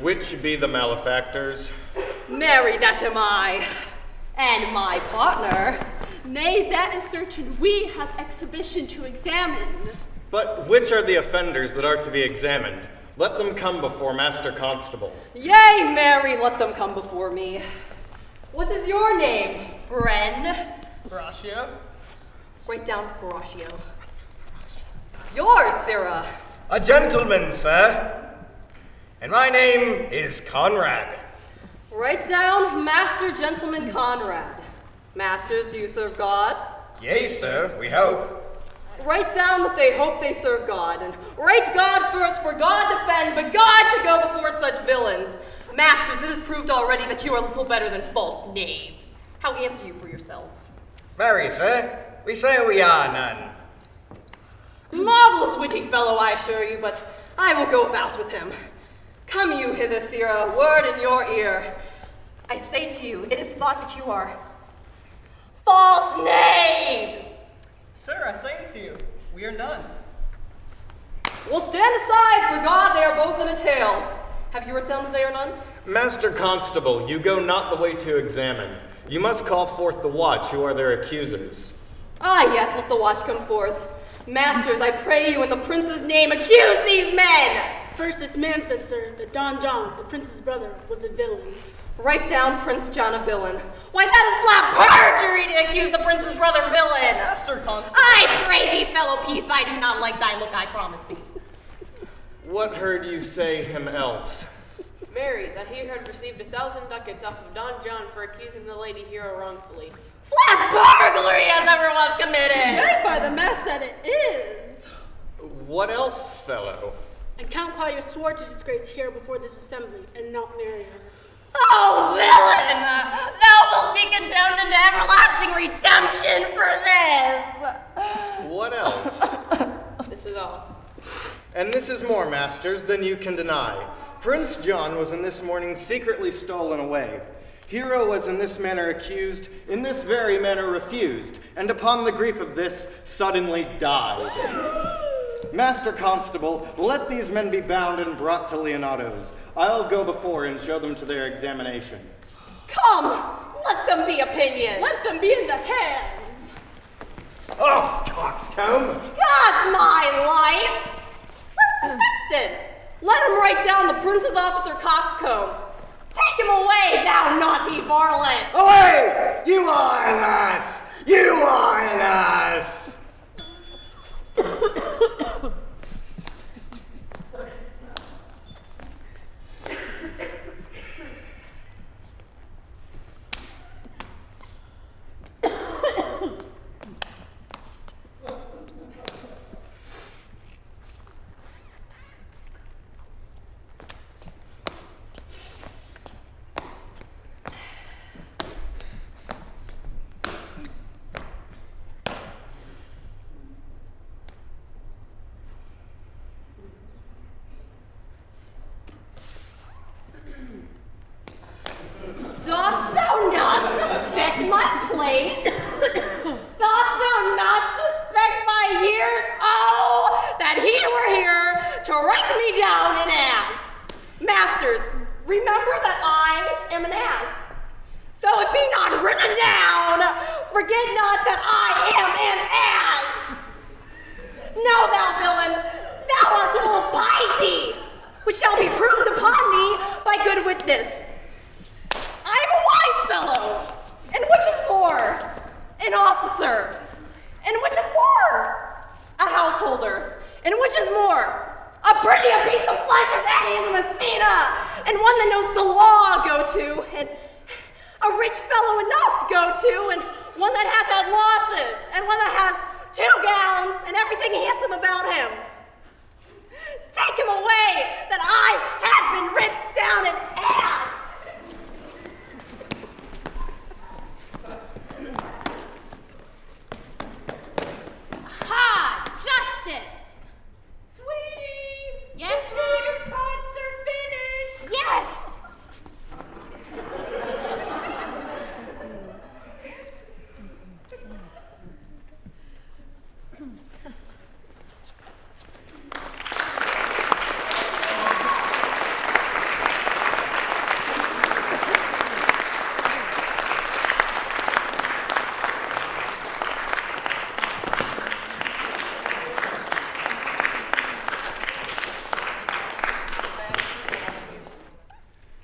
Which be the malefactors? Marry, that am I, and my partner. Nay, that is certain. We have exhibition to examine. But which are the offenders that are to be examined? Let them come before Master Constable. Yea, Mary, let them come before me. What is your name, friend? Braccio. Write down Braccio. Yours, Sirrah. A gentleman, sir. And my name is Conrad. Write down Master Gentleman Conrad. Masters, do you serve God? Yea, sir, we hope. Write down that they hope they serve God, and write God first, for God defend, but God should go before such villains. Masters, it is proved already that you are little better than false knaves. How answer you for yourselves? Marry, sir, we say we are none. Marvelous witty fellow, I assure you, but I will go about with him. Come you hither, Sirrah, word in your ear. I say to you, it is thought that you are false knaves! Sir, I say to you, we are none. Well, stand aside, for God, they are both in a tale. Have you written down that they are none? Master Constable, you go not the way to examine. You must call forth the watch, who are their accusers. Ah, yes, let the watch come forth. Masters, I pray you in the prince's name, accuse these men! First, this man said, sir, that Don John, the prince's brother, was a villain. Write down Prince John a villain. Why, that is flat perjury to accuse the prince's brother villain! Master Constable. I pray thee, fellow peace, I do not like thy look, I promise thee. What heard you say him else? Mary, that he had received 1,000 ducats off of Don John for accusing the lady hero wrongfully. Flat burglary as ever was committed! Yea, by the mass that it is! What else, fellow? And Count Claudius swore to disgrace here before this assembly, and not marry her. Oh, villain! Thou wilt be condemned into everlasting redemption for this! What else? This is all. And this is more, masters, than you can deny. Prince John was in this morning secretly stolen away. Hero was in this manner accused, in this very manner refused, and upon the grief of this suddenly died. Master Constable, let these men be bound and brought to Leonato's. I'll go before and show them to their examination. Come, let them be opinion. Let them be in the hands. Off, coxcomb! God's my life! Where's the sexton? Let him write down the prince's officer coxcomb. Take him away, thou naughty varlet! Away! You are an ass! You are an ass! masters, remember that I am an ass. Though it be not written down, forget not that I am an ass. Know thou, villain, thou art full of piety, which shall be proved upon thee by good witness. I am a wise fellow, and which is more, an officer, and which is more, a householder, and which is more, a prettier piece of flesh as any in Messina, and one that knows the law go to, and a rich fellow enough go to, and one that hath had losses, and one that has 2 gowns, and everything handsome about him. Take him away, that I had been writ down an ass. Ha! Justice! Sweetie! Yes, the theater concert finished! Yes!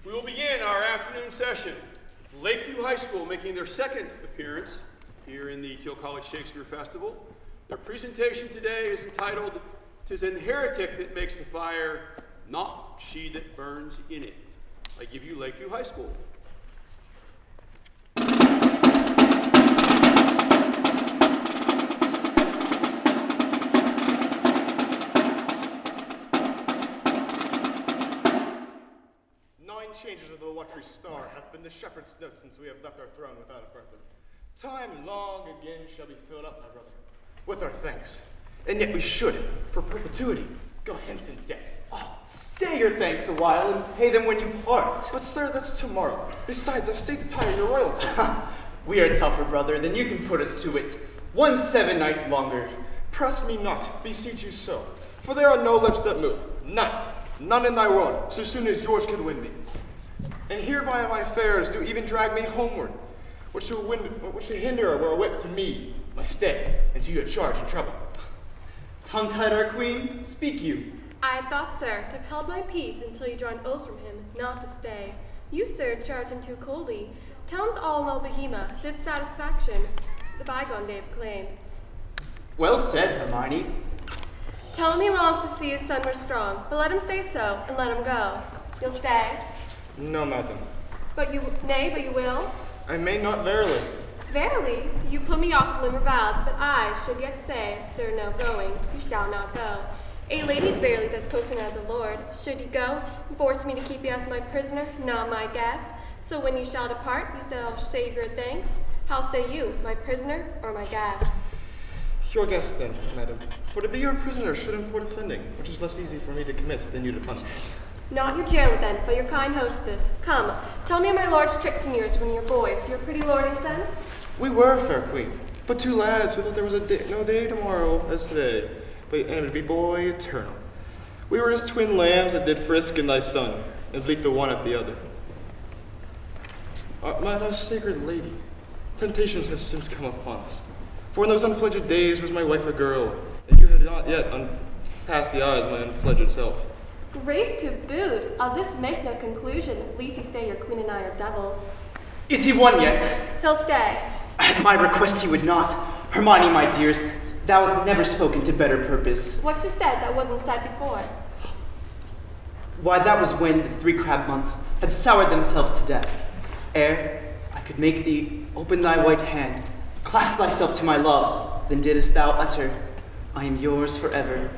We will begin our afternoon session with Lakeview High School making their second appearance here in the Thiel College Shakespeare Festival. Their presentation today is entitled, "'Tis an heretic that makes the fire, not she that burns in it." I give you Lakeview High School. Changes of the watery star hath been the shepherd's note since we have left our throne without a brother. Time long again shall be filled up, my brother, with our thanks. And yet we should, for perpetuity, go hence in debt. Oh, stay your thanks a while and pay them when you part. But sir, that's tomorrow. Besides, I've stayed to tire your royalty. We are tougher, brother, than you can put us to it. 1 7 night longer. Press me not, beseech you so. For there are no lips that move. None in thy world, so soon as yours can win me. And hereby my fares do even drag me homeward, which should hinder were a whip to me, my stay, and to your charge and trouble. Tongue-tied, our queen, speak you. I had thought, sir, to have held my peace until you draw an oath from him, not to stay. You, sir, charge him too coldly. Tell him all well Bohemia, this satisfaction, the bygone day proclaims. Well said, Hermione. Tell him he longed to see his son were strong, but let him say so, and let him go. You'll stay? No, madam. But you will? I may not verily. Verily, you put me off with limber vows, but I should yet say, sir, no going, you shall not go. A lady's verily is as potent as a lord. Should you go, and force me to keep you as my prisoner, not my guest? So when you shall depart, you shall save your thanks. How say you, my prisoner or my guest? Your guest then, madam. For to be your prisoner should import offending, which is less easy for me to commit than you to punish. Not your jailer then, but your kind hostess. Come, tell me of my lord's tricks and yours when you were boys. Your pretty lord and son? We were, fair queen, but 2 lads who thought there was no day tomorrow as today, but and it would be boy eternal. We were as twin lambs that did frisk in thy son, and bleat the one at the other. My most sacred lady, temptations have since come upon us. For in those unfledged days was my wife a girl, and you had not yet passed the eyes of my unfledged self. Grace to boot, of this make no conclusion. At least you say your queen and I are devils. Is he won yet? He'll stay. At my request he would not. Hermione, my dearest, thou hast never spoken to better purpose. What you said that wasn't said before. Why, that was when the 3 crab months had soured themselves to death. Ere I could make thee open thy white hand, clasp thyself to my love, then didst thou utter, I am yours forever.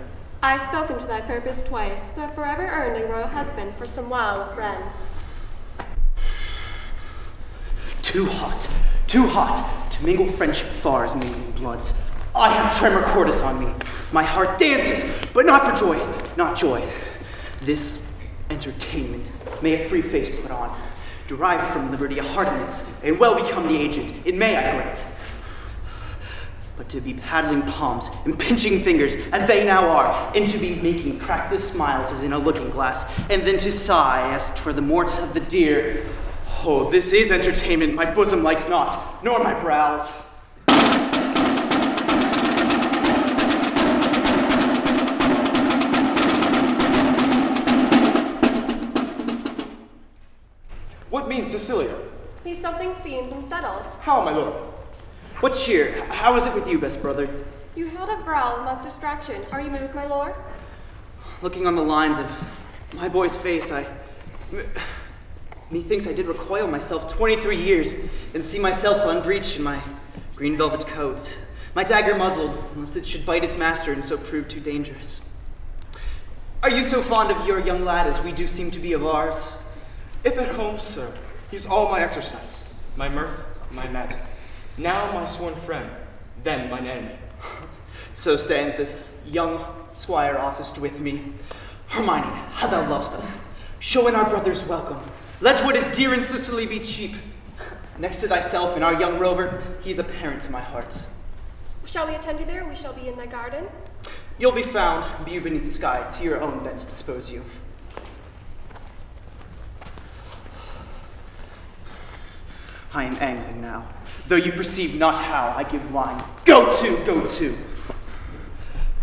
I have spoken to thy purpose twice, but forever earned a royal husband for some while a friend. Too hot to mingle friendship far as mingling bloods. I have tremor cordis on me. My heart dances, but not for joy, not joy. This entertainment may a free face put on, derive from liberty a hardiness, and well become the agent, it may I grant. but to be paddling palms and pinching fingers as they now are, and to be making practice smiles as in a looking glass, and then to sigh as 'twere the mort of the deer. Oh, this is entertainment my bosom likes not, nor my brows. What means Cecilia? He's something seemed and settled. How, my lord? What cheer? How is it with you, best brother? You held a brow of much distraction. Are you moved, my lord? Looking on the lines of my boy's face, methinks I did recoil myself 23 years and see myself unbreeched in my green velvet coat, my dagger muzzled, lest it should bite its master and so prove too dangerous. Are you so fond of your young lad as we do seem to be of ours? If at home, sir, he's all my exercise, my mirth, my madness. Now my sworn friend, then mine enemy. So stands this young squire officed with me. Hermione, how thou lovest us. Show in our brothers welcome. Let what is dear in Sicily be cheap. Next to thyself and our young rover, he is a parent to my heart. Shall we attend you there? We shall be in thy garden. You'll be found, be you beneath the sky, to your own bents dispose you. I am angling now, though you perceive not how I give line. Go to!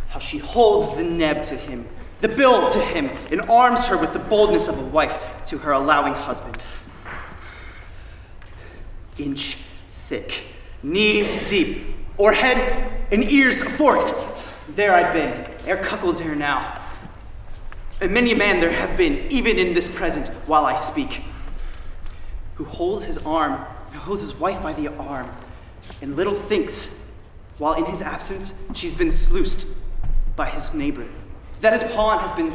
How she holds the neb to him, the bill to him, and arms her with the boldness of a wife to her allowing husband. Inch thick, knee deep, o'er head and ears forked. There I've been, ere cuckolds ere now. And many a man there has been, even in this present, while I speak, who holds his arm, who holds his wife by the arm, and little thinks, while in his absence she's been sluiced by his neighbor, that his pond has been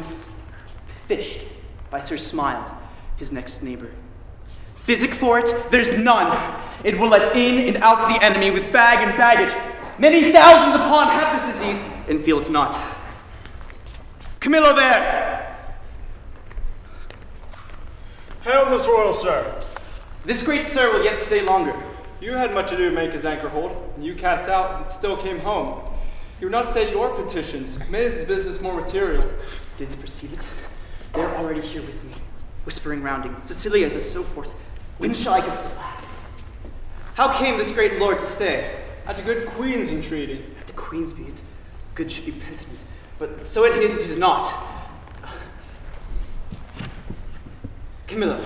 fished by Sir Smile, his next neighbor. Physic for it, there's none. It will let in and out the enemy with bag and baggage. Many thousands upon have this disease, and feel it's not. Camillo there! Hail, Miss Royal, sir. This great sir will yet stay longer. You had much ado to make his anchor hold, and you cast out, and still came home. He would not say your petitions, made his business more material. Didst perceive it? They're already here with me, whispering rounding, Cecilia's and so forth. When shall I go to last? How came this great lord to stay? At the good queen's entreaty. At the queen's be it. Good should be penitent, but so it is not. Camilla,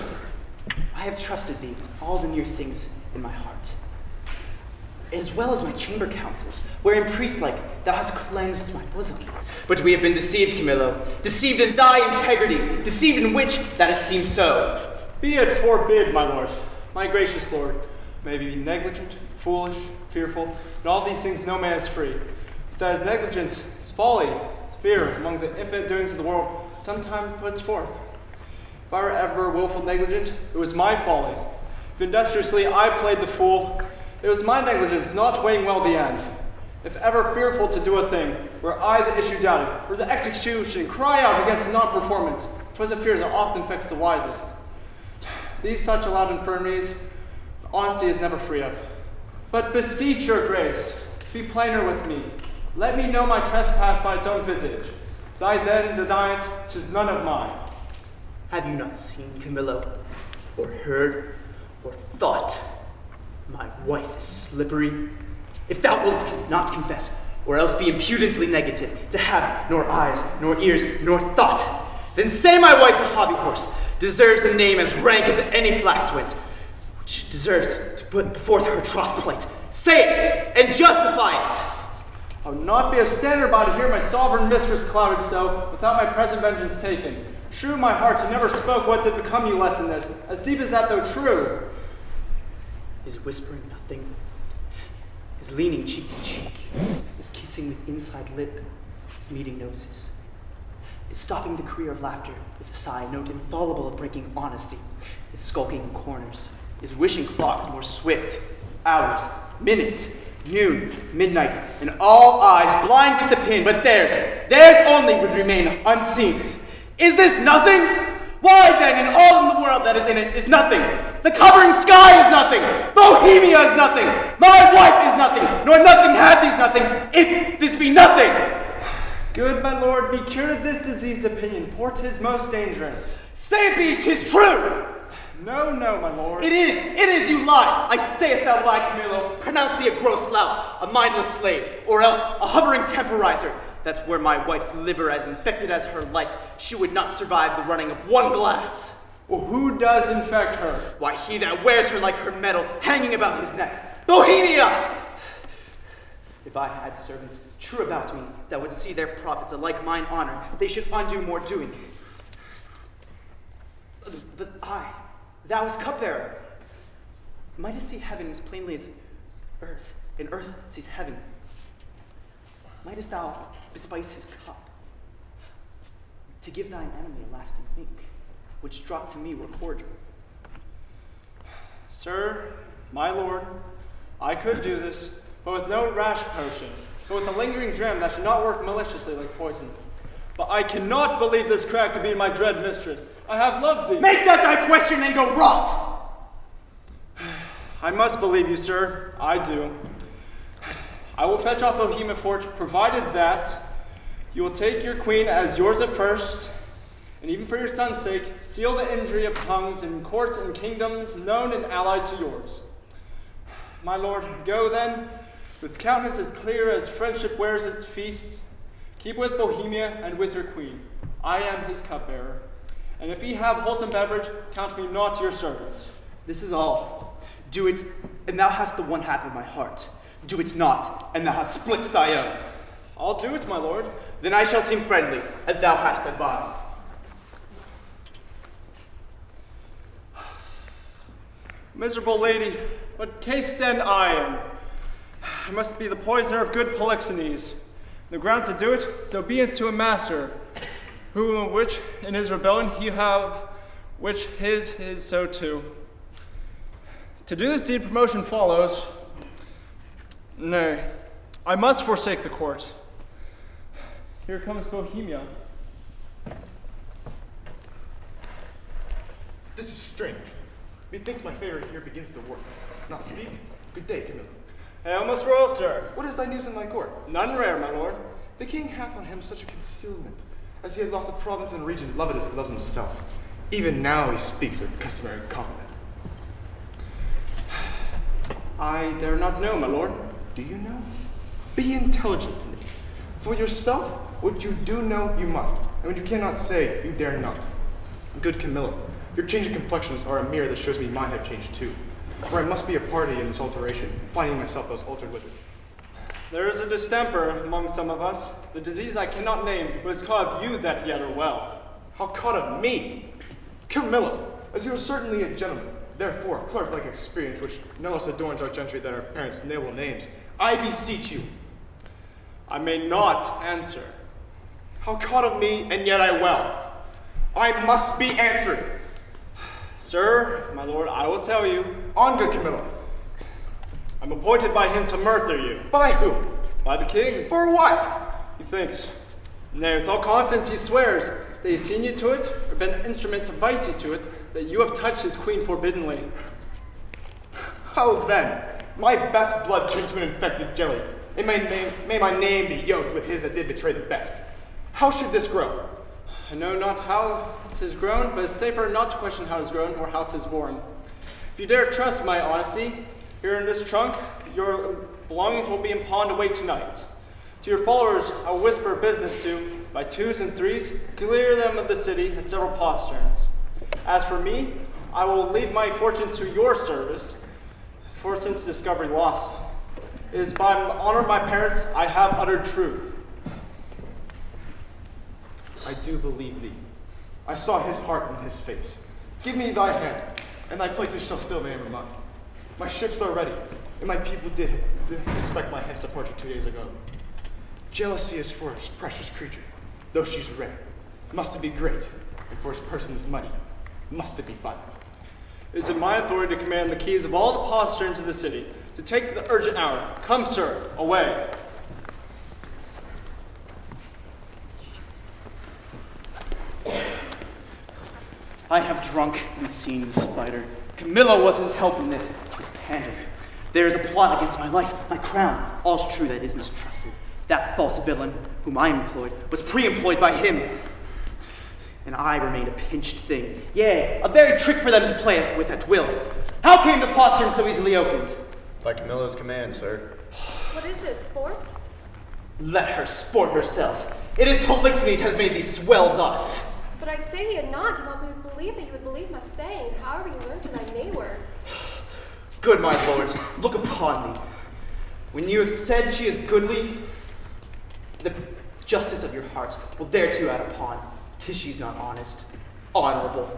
I have trusted thee all the near things in my heart, as well as my chamber counsels, wherein priest-like thou hast cleansed my bosom. But we have been deceived, Camillo, deceived in thy integrity, deceived in which that it seems so. Be it forbid, my lord, my gracious lord, may be negligent, foolish, fearful, and all these things no man is free. But that his negligence, his folly, his fear among the infinite doings of the world sometime puts forth. If I were ever willful negligent, it was my folly. If industriously I played the fool, it was my negligence not weighing well the end. If ever fearful to do a thing, where I the issue doubted, or the execution cry out against non-performance, 'twas a fear that often affects the wisest. These such allowed infirmities, honesty is never free of. But beseech your grace, be plainer with me. Let me know my trespass by its own visage. If I then deny it, 'tis none of mine. Have you not seen, Camillo, or heard, or thought? My wife is slippery. If thou wilt not confess, or else be impudently negative, to have nor eyes, nor ears, nor thought, then say my wife's a hobby horse, deserves a name as rank as any flaxwit's, which deserves to put forth her troth plight. Say it, and justify it. I would not be a standard by to hear my sovereign mistress clouded so, without my present vengeance taken. True in my heart, you never spoke what did become you less than this, as deep as that though true. Is whispering nothing, is leaning cheek to cheek, is kissing with inside lip, is meeting noses, is stopping the career of laughter with a sigh, note infallible of breaking honesty, is skulking in corners, is wishing clocks more swift, hours, minutes, noon, midnight, and all eyes blind with the pin, but theirs only would remain unseen. Is this nothing? Why then, in all in the world that is in it, is nothing? The covering sky is nothing. Bohemia is nothing. My wife is nothing, nor nothing have these nothings, if this be nothing. Good, my lord, be cured of this diseased opinion, for 'tis most dangerous. Say it be, 'tis true. No, my lord. It is, you lie. I sayest thou lie, Camillo. Pronounce thee a gross lout, a mindless slave, or else a hovering temporizer. That's where my wife's liver, as infected as her life, she would not survive the running of one glass. Well, who does infect her? Why, he that wears her like her medal, hanging about his neck. Bohemia! If I had servants true about me, that would see their profits alike mine honor, they should undo more doing. But thou as cupbearer, mightest see heaven as plainly as earth, and earth sees heaven. Mightest thou bespice his cup, to give thine enemy a lasting wink, which dropped to me were cordial. Sir, my lord, I could do this, but with no rash potion, but with a lingering dram that should not work maliciously like poison. But I cannot believe this crack to be my dread mistress. I have loved thee. Make that thy question and go rot! I must believe you, sir. I do. I will fetch off Bohemia Fort, provided that you will take your queen as yours at first, and even for your son's sake, seal the injury of tongues in courts and kingdoms known and allied to yours. My lord, go then, with countenance as clear as friendship wears at feasts. Keep with Bohemia and with your queen. I am his cupbearer, and if ye have wholesome beverage, count me not your servant. This is all. Do it, and thou hast the one half of my heart. Do it not, and thou hast split thy own. I'll do it, my lord. Then I shall seem friendly, as thou hast advised. Miserable lady, what case then I am? I must be the poisoner of good Polixenes. The ground to do it is obedience to a master, which in his rebellion he have, which his is so too. To do this deed promotion follows. Nay, I must forsake the court. Here comes Bohemia. This is strange. Methinks my favor here begins to work. Not speak. Good day, Camillo. Hail, most royal sir. What is thy news in my court? None rare, my lord. The king hath on him such a concealment, as he had lost a province and region, loved as he loves himself. Even now he speaks with customary compliment. I dare not know, my lord. Do you know? Be intelligent to me. For yourself, what you do know, you must. And when you cannot say, you dare not. Good Camillo, your changing complexions are a mirror that shows me mine have changed too. For I must be a party in this alteration, finding myself thus altered with it. There is a distemper among some of us, the disease I cannot name, but is caught of you that yet are well. How caught of me? Camillo, as you are certainly a gentleman, therefore of clerk-like experience, which no less adorns our gentry than our parents' noble names, I beseech you. I may not answer. How caught of me, and yet I well. I must be answered. Sir, my lord, I will tell you. On, good Camillo. I'm appointed by him to murder you. By who? By the king. For what? He thinks. Nay, with all confidence he swears that he's seen you to it, or been an instrument to vice you to it, that you have touched his queen forbiddenly. Oh then, my best blood turned to an infected jelly, and may my name be yoked with his that did betray the best. How should this grow? I know not how 'tis grown, but it's safer not to question how 'tis grown or how 'tis born. If you dare trust my honesty, here in this trunk, your belongings will be in pawned away tonight. To your followers, I will whisper business to, by twos and threes, clear them of the city and several posterns. As for me, I will leave my fortunes to your service, for since discovery lost, it is by the honor of my parents I have uttered truth. I do believe thee. I saw his heart in his face. Give me thy hand, and thy places shall still remain mine. My ships are ready, and my people did expect my hence departure 2 days ago. Jealousy is for a precious creature, though she's rare. Must it be great, and for his person's money, must it be violent. It is in my authority to command the keys of all the posterns of the city, to take the urgent hour. Come, sir, away. I have drunk and seen the spider. Camilla wasn't his help in this. It's pander. There is a plot against my life, my crown. All's true that is mistrusted. That false villain, whom I employed, was pre-employed by him. And I remained a pinched thing. Yea, a very trick for them to play with at will. How came the postern so easily opened? By Camilla's command, sir. What is this, sport? Let her sport herself. It is Polixenes has made thee swell thus. But I'd say thee had not, and I would believe that you would believe my saying, however you learned to thy nay word. Good, my lords, look upon me. When you have said she is goodly, the justice of your hearts will thereto add upon, 'tis she's not honest, honorable.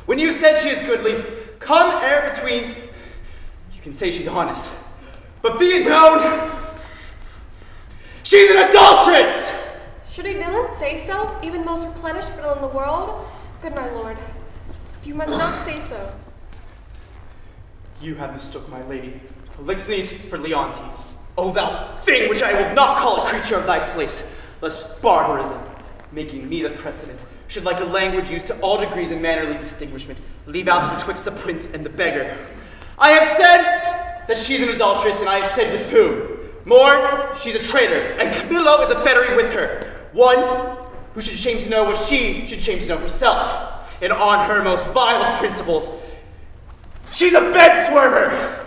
When you have said she is goodly, come ere between, you can say she's honest, but be it known, she's an adulteress! Should a villain say so, even the most replenished villain in the world? Good my lord, you must not say so. You have mistook my lady, Polixenes, for Leontes. O thou thing which I will not call a creature of thy place, lest barbarism, making me the precedent, should like a language used to all degrees and mannerly distinguishment, leave out betwixt the prince and the beggar. I have said that she's an adulteress, and I have said with whom. More, she's a traitor, and Camillo is a fettery with her. One who should shame to know what she should shame to know herself, and on her most vile principles. She's a bed swerver,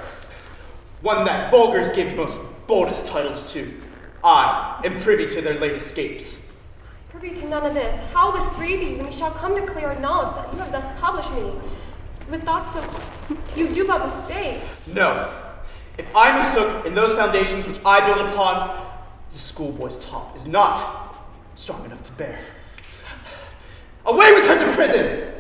one that vulgars give most boldest titles to. I am privy to their late escapes. Privy to none of this. How will this grieve you when you shall come to clear knowledge that you have thus published me? With thoughts so you do but mistake. No. If I mistook in those foundations which I build upon, the schoolboy's talk is not strong enough to bear. Away with her to prison!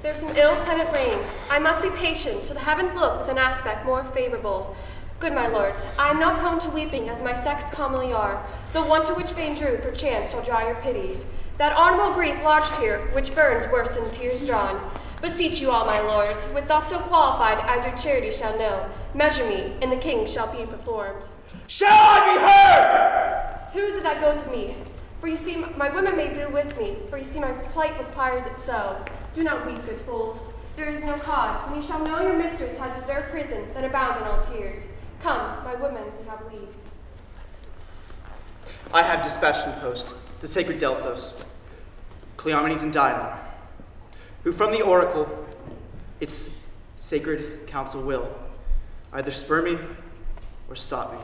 There's an ill planet reigns. I must be patient till the heavens look with an aspect more favorable. Good my lords, I am not prone to weeping as my sex commonly are. The one to which vain drew perchance shall dry your pities. That honorable grief lodged here, which burns worse than tears drawn. Beseech you all, my lords, with thoughts so qualified as your charity shall know, measure me, and the king shall be performed. Shall I be heard? Who is it that goes with me? For you see, my women may boo with me, for you see my plight requires it so. Do not weep, good fools. There is no cause. When you shall know your mistress has deserved prison, then abound in all tears. Come, my women, we have leave. I have dispatched in post to sacred Delphos, Cleomenes and Dion, who from the oracle, its sacred counsel will either spur me or stop me.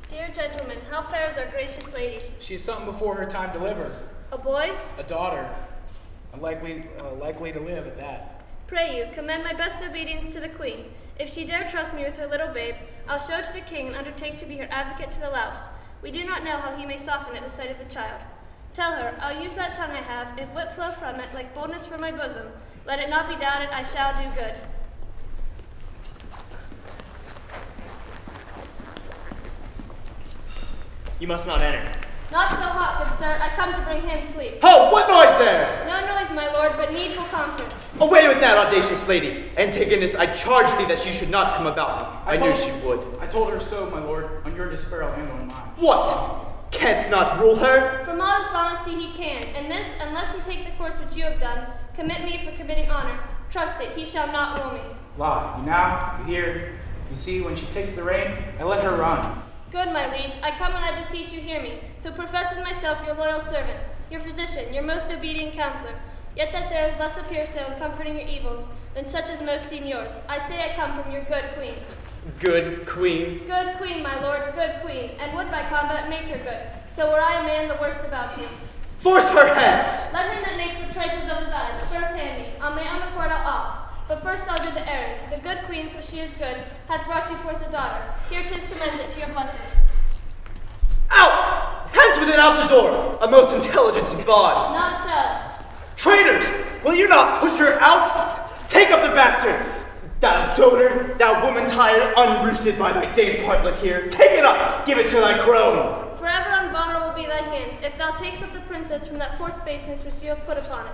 Dear gentlemen, how fair is our gracious lady? She is something before her time delivered. A boy? A daughter. Likely to live at that. Pray you, commend my best obedience to the queen. If she dare trust me with her little babe, I'll show to the king and undertake to be her advocate to the louse. We do not know how he may soften at the sight of the child. Tell her, I'll use that tongue I have, if wit flow from it, like boldness from my bosom. Let it not be doubted, I shall do good. You must not enter. Not so hot, good sir. I come to bring him sleep. Ho! What noise there? No noise, my lord, but needful conference. Away with that, audacious lady! Antigonus, I charge thee that she should not come about me. I knew she would. I told her so, my lord, on your despair and on mine. What? Canst not rule her? For modest honesty he can, and this, unless he take the course which you have done, commit me for committing honor. Trust it, he shall not rule me. La, you now, you hear, you see, when she takes the rein, I let her run. Good, my liege, I come and I beseech you hear me, who professes myself your loyal servant, your physician, your most obedient counselor. Yet that there is less appear so in comforting your evils, than such as most seem yours. I say I come from your good queen. Good queen. Good queen, my lord, good queen, and would by combat make her good. So were I a man, the worst about you. Force her hence! Let him that makes betrays of his eyes first hand me. On my own accord I'll off. But first I'll do the errand. The good queen, for she is good, hath brought you forth a daughter. Here 'tis commends it to your blessing. Out! Hence with it out the door! A most intelligence and bawd. Not so. Traitors! Will you not push her out? Take up the bastard! Thou dotard, thou woman tired, unroosted by thy dame partlet here. Take it up! Give it to thy crone! Forever unvulnerable be thy hands, if thou takes up the princess from that forced baseness which you have put upon it.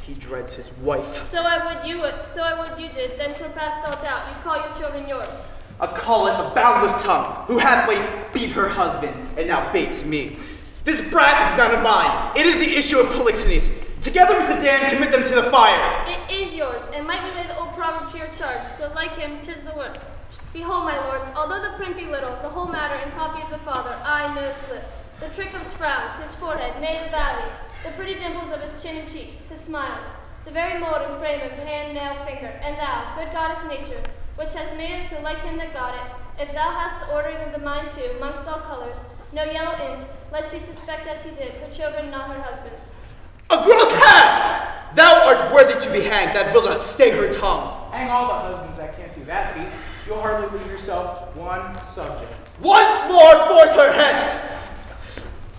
He dreads his wife. So I would you did, then 'twere past all doubt, you call your children yours. a collet of boundless tongue, who hath late beat her husband, and now baits me. This brat is none of mine. It is the issue of Polixenes. Together with the damned, commit them to the fire. It is yours, and might we lay the old proverb to your charge, so like him, 'tis the worst. Behold, my lords, although the print be little, the whole matter in copy of the father, eye, nose, lip, the trick of his frowns, his forehead, nay, the valley, the pretty dimples of his chin and cheeks, his smiles, the very mold and frame of hand, nail, finger, and thou, good goddess nature, which has made it so like him that got it, if thou hast the ordering of the mind too, amongst all colors, no yellow int, lest she suspect as he did, her children not her husband's. A gross hag! Thou art worthy to be hanged, that will not stay her tongue. Hang all the husbands that can't do that feat. You'll hardly leave yourself one subject. Once more force her hence!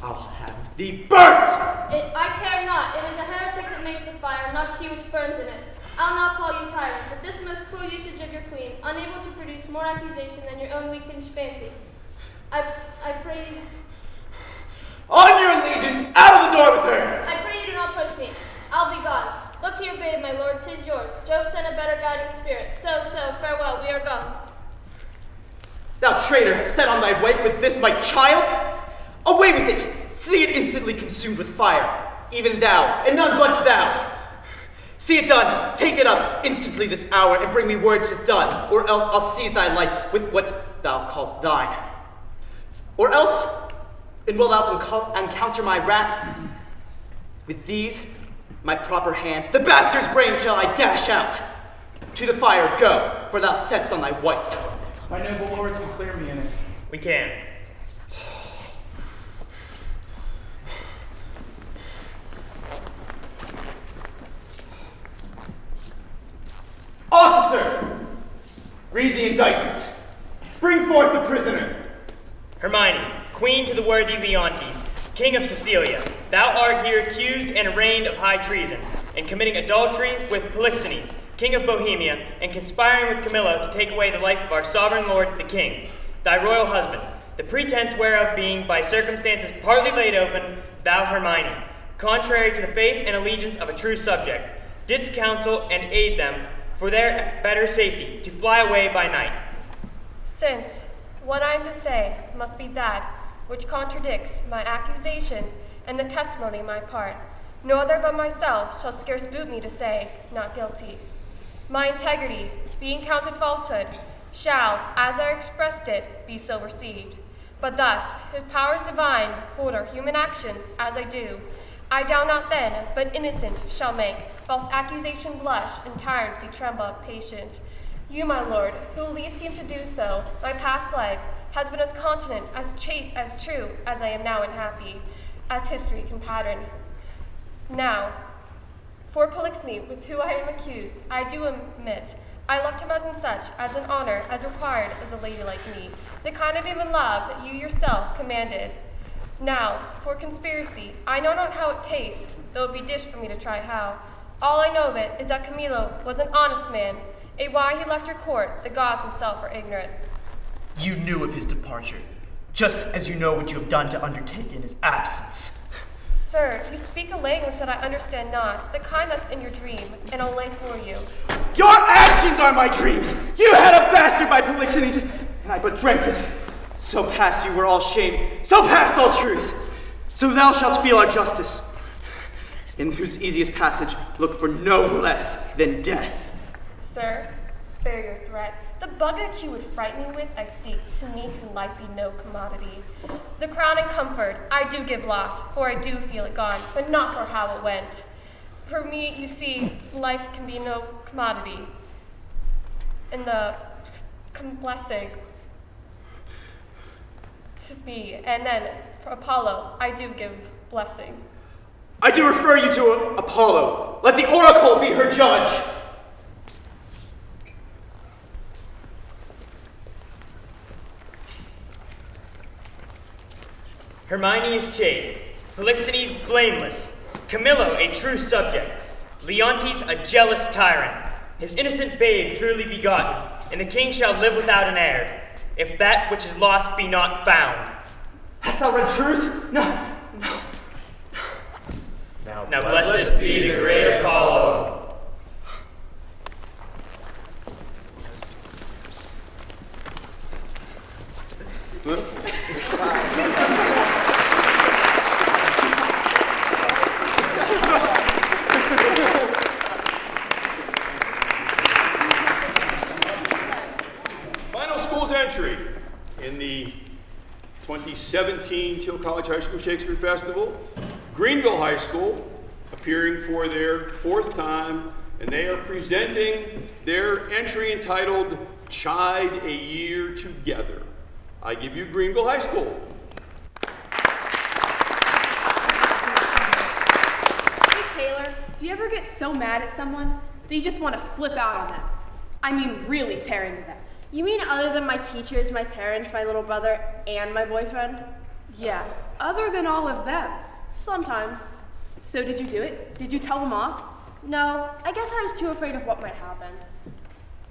I'll have thee burnt! I care not. It is a heretic that makes the fire, not she which burns in it. I'll not call you tyrant, but this most cruel usage of your queen, unable to produce more accusation than your own weakened fancy. I pray you... On your allegiance, out of the door with her! I pray you do not push me. I'll be gone. Look to your babe, my lord, 'tis yours. Jove sent a better guiding spirit. So, farewell, we are gone. Thou traitor, hast set on thy wife with this my child? Away with it! See it instantly consumed with fire. Even thou, and none but thou. See it done. Take it up instantly this hour, and bring me word 'tis done, or else I'll seize thy life with what thou callst thine. Or else, and wilt thou encounter my wrath? With these, my proper hands, the bastard's brain shall I dash out. To the fire go, for thou setst on thy wife. My noble lords can clear me in it. We can. Officer! Read the indictment. Bring forth the prisoner. Hermione, queen to the worthy Leontes, king of Sicilia, thou art here accused and arraigned of high treason, in committing adultery with Polixenes, king of Bohemia, and conspiring with Camillo to take away the life of our sovereign lord, the king, thy royal husband, the pretense whereof being by circumstances partly laid open, thou, Hermione, contrary to the faith and allegiance of a true subject, didst counsel and aid them for their better safety to fly away by night. Since what I am to say must be that which contradicts my accusation and the testimony of my part, no other but myself shall scarce boot me to say, not guilty. My integrity, being counted falsehood, shall, as I expressed it, be so received. But thus, if powers divine hold our human actions as I do, I doubt not then, but innocent shall make false accusation blush and tyrancy tremble of patience. You, my lord, who least seem to do so, my past life has been as continent, as chaste, as true, as I am now unhappy, as history can pattern. Now, for Polixenes, with whom I am accused, I do admit, I loved him as in such, as an honor, as required as a lady like me, the kind of even love that you yourself commanded. Now, for conspiracy, I know not how it tastes, though it be dished for me to try how. All I know of it is that Camillo was an honest man, and why he left your court, the gods himself are ignorant. You knew of his departure, just as you know what you have done to undertake in his absence. Sir, you speak a language that I understand not, the kind that's in your dream, and I'll lay for you. Your actions are my dreams! You had a bastard by Polixenes, and I but dreamt it. So past you were all shame, so past all truth. So thou shalt feel our justice, in whose easiest passage look for no less than death. Sir, spare your threat. The bug that you would frighten me with, I seek. To me can life be no commodity. The crown and comfort I do give loss, for I do feel it gone, but not for how it went. For me, you see, life can be no commodity. And the blessing to me, and then for Apollo, I do give blessing. I do refer you to Apollo. Let the oracle be her judge. Hermione is chaste, Polixenes blameless, Camillo a true subject, Leontes a jealous tyrant, his innocent babe truly begotten, and the king shall live without an heir, if that which is lost be not found. Hast thou read truth? No. Now blessed be the great Apollo. 2017 Thiel College High School Shakespeare Festival. Greenville High School, appearing for their 4th time, and they are presenting their entry entitled Chide a Year Together. I give you Greenville High School. Hey Taylor, do you ever get so mad at someone that you just want to flip out on them? I mean really tear into them. You mean other than my teachers, my parents, my little brother, and my boyfriend? Yeah, other than all of them. Sometimes. So did you do it? Did you tell them off? No, I guess I was too afraid of what might happen.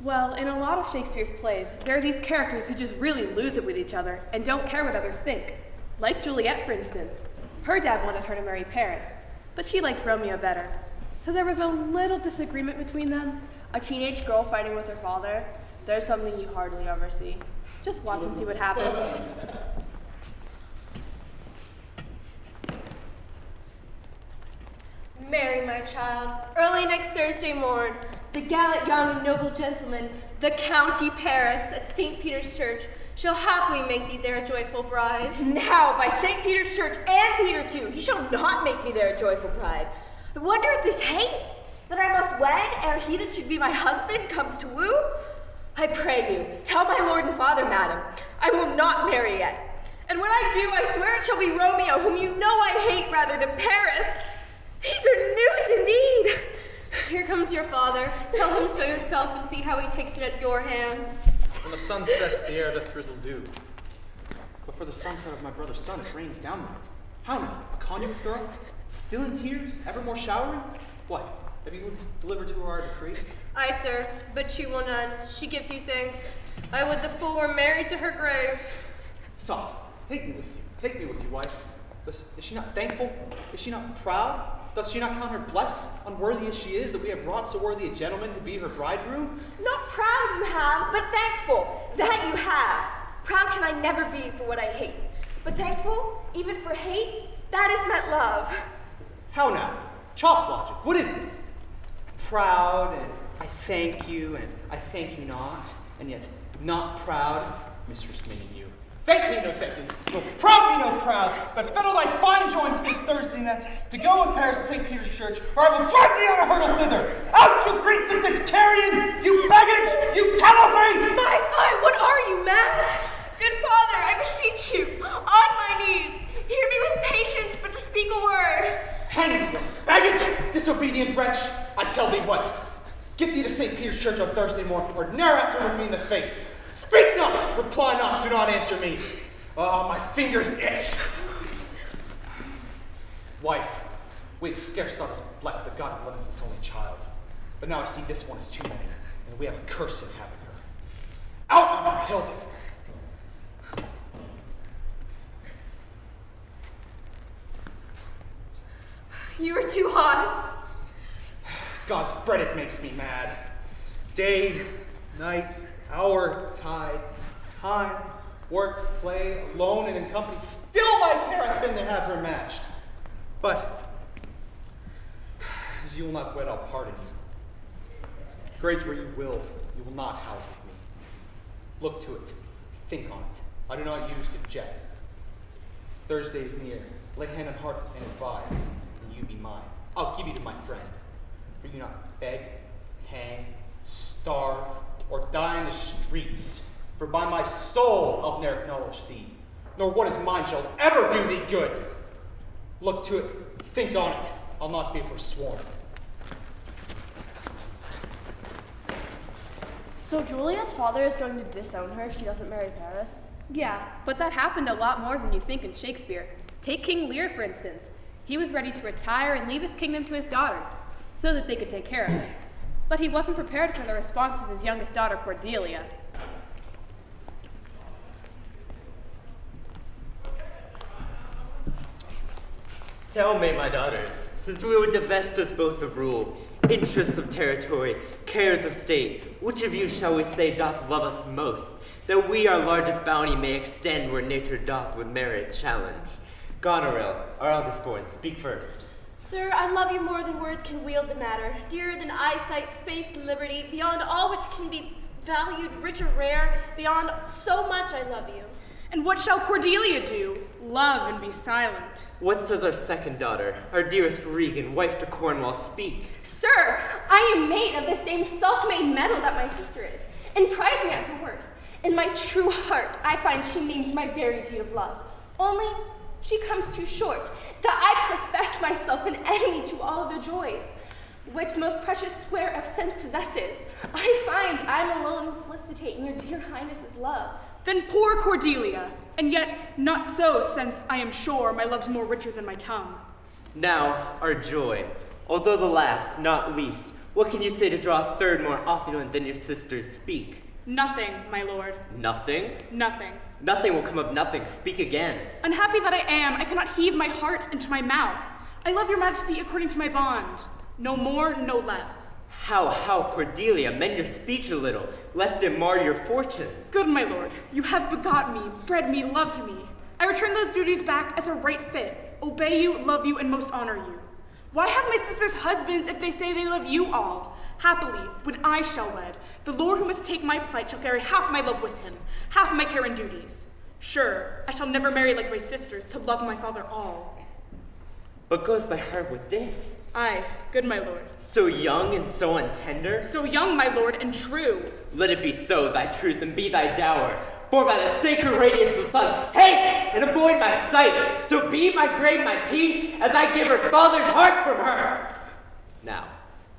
Well, in a lot of Shakespeare's plays, there are these characters who just really lose it with each other and don't care what others think. Like Juliet, for instance. Her dad wanted her to marry Paris, but she liked Romeo better. So there was a little disagreement between them. A teenage girl fighting with her father. There's something you hardly ever see. Just watch and see what happens. Marry, my child, early next Thursday morn, the gallant young and noble gentleman, the County Paris at St. Peter's Church, shall happily make thee there a joyful bride. Now, by St. Peter's Church and Peter too, he shall not make me there a joyful bride. I wonder at this haste that I must wed ere he that should be my husband comes to woo. I pray you, tell my lord and father, madam, I will not marry yet. And when I do, I swear it shall be Romeo, whom you know I hate rather than Paris. These are news indeed. Here comes your father. Tell him so yourself and see how he takes it at your hands. When the sun sets, the air doth drizzle dew. But for the sunset of my brother's son, it rains downright. How now? A conjugal girl? Still in tears? Evermore showering? What? Have you delivered to her our decree? Aye, sir, but she will none. She gives you thanks. I would the fool were married to her grave. Soft. Take me with you. Take me with you, wife. Is she not thankful? Is she not proud? Doth she not count her blessed, unworthy as she is, that we have brought so worthy a gentleman to be her bridegroom? Not proud you have, but thankful. That you have. Proud can I never be for what I hate. But thankful, even for hate, that is met love. How now? Chop logic. What is this? Proud, and I thank you, and I thank you not, and yet not proud, mistress meaning you. Thank me no thankings, no proud me no prouds, but fiddle thy fine joints this Thursday next, to go with Paris to St. Peter's Church, or I will drive thee on a hurdle thither. Out, you Greeks of this carrion, you baggage, you tallow-face! Fie, what are you, mad? Good father, I beseech you, on my knees, hear me with patience, but to speak a word. Hang me, baggage, disobedient wretch, I tell thee what, get thee to St. Peter's Church on Thursday morning, or ne'er after look me in the face. Speak not, reply not, do not answer me. Ah, my fingers itch. Wife, we had scarce thought us blessed that God had lent us this only child. But now I see this one is too many, and we have a curse in having her. Out on her, Hilda! You are too hot. God's bread, it makes me mad. Day, night, hour, tide, time, work, play, alone and in company, still my care hath been to have her matched. But, as you will not wed, I'll pardon you. Grades where you will not house with me. Look to it, think on it. I do not use to jest. Thursday is near. Lay hand on heart and advise, and you be mine. I'll give you to my friend. For you not beg, hang, starve, or die in the streets. For by my soul I'll ne'er acknowledge thee, nor what is mine shall ever do thee good. Look to it, think on it. I'll not be forsworn. So Juliet's father is going to disown her if she doesn't marry Paris? Yeah, but that happened a lot more than you think in Shakespeare. Take King Lear, for instance. He was ready to retire and leave his kingdom to his daughters, so that they could take care of him. But he wasn't prepared for the response of his youngest daughter, Cordelia. Tell me, my daughters, since we would divest us both of rule, interests of territory, cares of state, which of you shall we say doth love us most, that we our largest bounty may extend where nature doth with merit challenge? Goneril, our eldest born, speak first. Sir, I love you more than words can wield the matter, dearer than eyesight, space, and liberty, beyond all which can be valued, rich or rare, beyond so much I love you. And what shall Cordelia do? Love and be silent. What says our second daughter, our dearest Regan, wife to Cornwall, speak? Sir, I am made of the same self-made metal that my sister is, and prize me at her worth. In my true heart, I find she names my very deed of love. Only, she comes too short, that I profess myself an enemy to all the joys, which the most precious square of sense possesses. I find I'm alone who felicitate in your dear highness's love. Then poor Cordelia, and yet not so, since I am sure my love's more richer than my tongue. Now, our joy, although the last, not least, what can you say to draw a third more opulent than your sisters? Speak. Nothing, my lord. Nothing? Nothing. Nothing will come of nothing. Speak again. Unhappy that I am, I cannot heave my heart into my mouth. I love your majesty according to my bond. No more, no less. How, Cordelia, mend your speech a little, lest it mar your fortunes. Good, my lord, you have begot me, bred me, loved me. I return those duties back as a right fit, obey you, love you, and most honor you. Why have my sisters husbands if they say they love you all? Happily, when I shall wed, the lord who must take my plight shall carry half my love with him, half my care and duties. Sure, I shall never marry like my sisters, to love my father all. But goes thy heart with this? Aye, good my lord. So young and so untender? So young, my lord, and true. Let it be so, thy truth, and be thy dower. For by the sacred radiance the sun hates and avoid my sight. So be my grave my peace, as I give her father's heart from her. Now,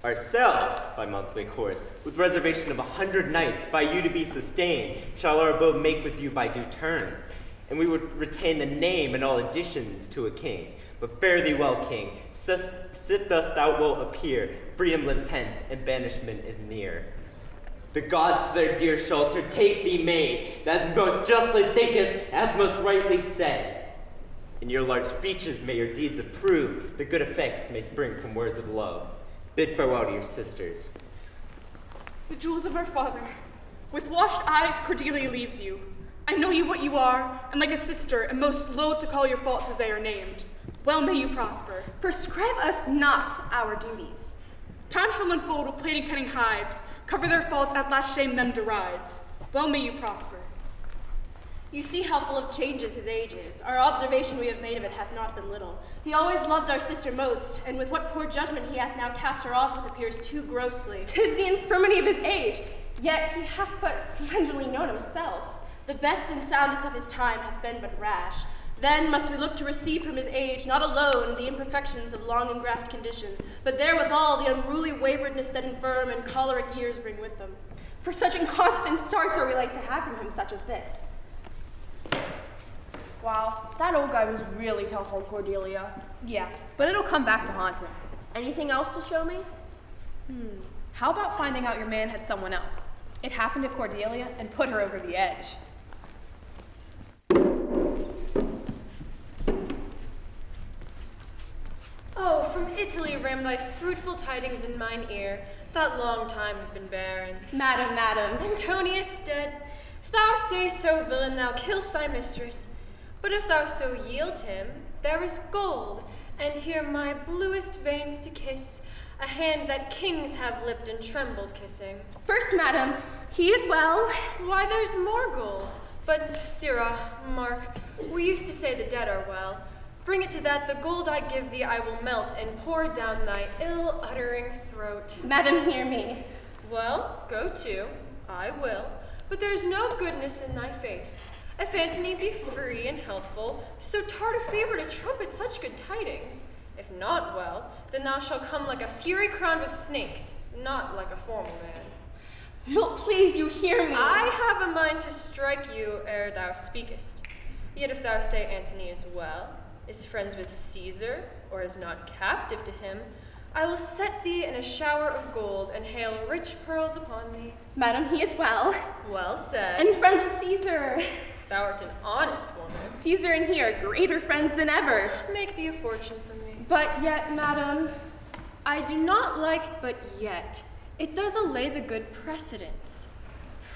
ourselves, by monthly course, with reservation of 100 nights, by you to be sustained, shall our abode make with you by due turns. And we would retain the name and all additions to a king. But fare thee well, king. Sit thus thou wilt appear. Freedom lives hence, and banishment is near. The gods to their dear shelter take thee, maid, that most justly thinkest, as most rightly said. In your large speeches may your deeds approve, the good effects may spring from words of love. Bid farewell to your sisters. The jewels of our father. With washed eyes, Cordelia leaves you. I know you what you are, and like a sister, am most loath to call your faults as they are named. Well may you prosper. Prescribe us not our duties. Time shall unfold what plaited cunning hides, cover their faults, at last shame them derides. Well may you prosper. You see how full of changes his age is. Our observation we have made of it hath not been little. He always loved our sister most, and with what poor judgment he hath now cast her off with appears too grossly. 'Tis the infirmity of his age, yet he hath but slenderly known himself. The best and soundest of his time hath been but rash. Then must we look to receive from his age not alone the imperfections of long engraft condition, but therewithal the unruly waywardness that infirm and choleric years bring with them. For such inconstant starts are we like to have from him such as this. Wow, that old guy was really tough on Cordelia. Yeah, but it'll come back to haunt him. Anything else to show me? How about finding out your man had someone else? It happened to Cordelia and put her over the edge. Oh, from Italy ram thy fruitful tidings in mine ear, that long time have been barren. Madam, Antonius dead. If thou say so, villain, thou kill'st thy mistress. But if thou so yield him, there is gold, and here my bluest veins to kiss, a hand that kings have lipped and trembled kissing. First, madam, he is well. Why, there's more gold. But, sirrah, Mark, we used to say the dead are well. Bring it to that the gold I give thee I will melt and pour down thy ill-uttering throat. Madam, hear me. Well, go to, I will, but there's no goodness in thy face. If Antony be free and healthful, so tart a favor to trumpet such good tidings. If not well, then thou shalt come like a fury crowned with snakes, not like a formal man. Wilt please you hear me? I have a mind to strike you ere thou speakest. Yet if thou say Antony is well, is friends with Caesar, or is not captive to him, I will set thee in a shower of gold and hail rich pearls upon thee. Madam, he is well. Well said. And friends with Caesar. Thou art an honest woman. Caesar and he are greater friends than ever. Make thee a fortune for me. But yet, madam, I do not like but yet. It does allay the good precedence.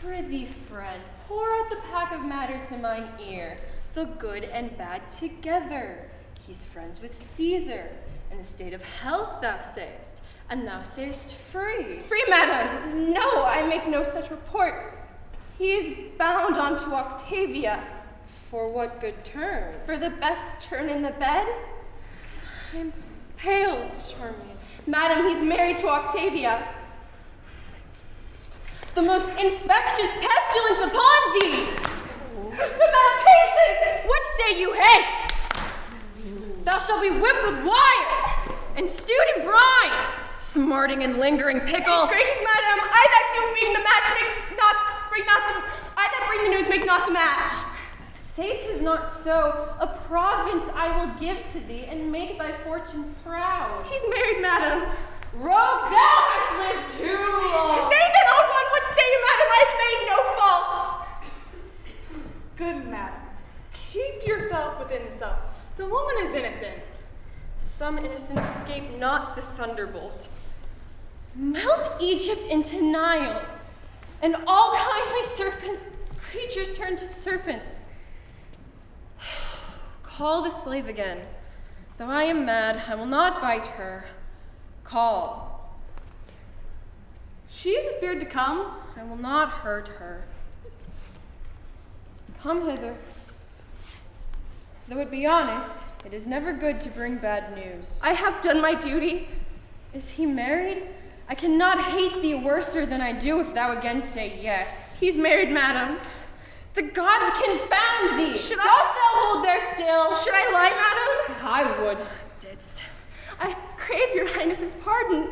Prithee, friend, pour out the pack of matter to mine ear, the good and bad together. He's friends with Caesar, in the state of health thou sayest, and thou sayest free. Free, madam! No, I make no such report. He is bound unto Octavia. For what good turn? For the best turn in the bed? I'm pale, Charmian. Madam, he's married to Octavia. The most infectious pestilence upon thee! Madam, patience! What say you hence? Thou shalt be whipped with wire and stewed in brine, smarting and lingering pickle. Gracious madam, I that do bring the match I that bring the news make not the match. Say 'tis not so. A province I will give to thee and make thy fortunes proud. He's married, madam. Rogue, thou hast lived too long. Nay, then, old one, what say you, madam? I've made no fault. Good madam, keep yourself within yourself. The woman is innocent. Some innocents escape not the thunderbolt. Melt Egypt into Nile, and all kindly creatures turn to serpents. Call the slave again. Though I am mad, I will not bite her. Call. She isn't feared to come. I will not hurt her. Come hither. Though it be honest, it is never good to bring bad news. I have done my duty. Is he married? I cannot hate thee worser than I do if thou again say yes. He's married, madam. The gods confound thee! Dost thou hold there still? Should I lie, madam? I would. Didst. I crave your highness's pardon.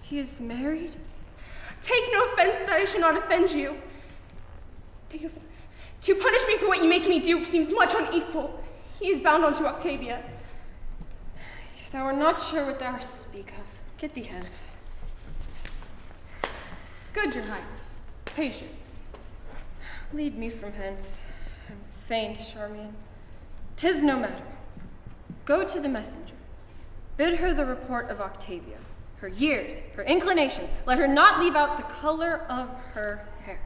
He is married? Take no offense that I should not offend you. Take no offense. To punish me for what you make me do seems much unequal. He is bound unto Octavia. If thou art not sure what thou speak of, get thee hence. Good, your highness. Patience. Lead me from hence. I'm faint, Charmian. 'Tis no matter. Go to the messenger. Bid her the report of Octavia, her years, her inclinations. Let her not leave out the color of her hair.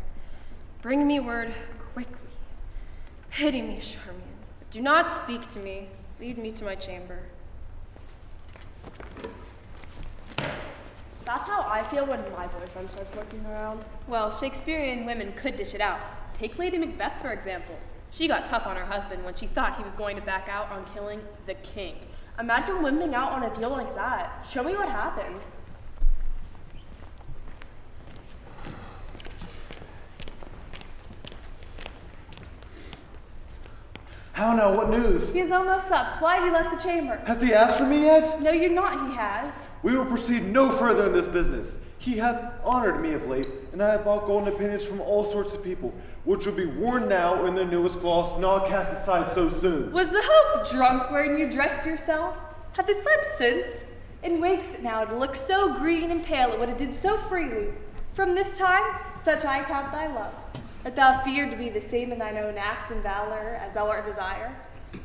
Bring me word quickly. Pity me, Charmian, but do not speak to me. Lead me to my chamber. That's how I feel when my boyfriend starts looking around. Well, Shakespearean women could dish it out. Take Lady Macbeth, for example. She got tough on her husband when she thought he was going to back out on killing the king. Imagine wimping out on a deal like that. Show me what happened. How now? What news? He is almost up. Why have you left the chamber? Hath he asked for me yet? No, you're not. He has. We will proceed no further in this business. He hath honored me of late, and I have bought golden opinions from all sorts of people, which will be worn now in their newest gloss, not cast aside so soon. Was the hope drunk wherein you dressed yourself? Hath it slept since? And wakes it now to look so green and pale at what it did so freely. From this time, such I count thy love, that thou feared to be the same in thine own act and valor as thou art desire.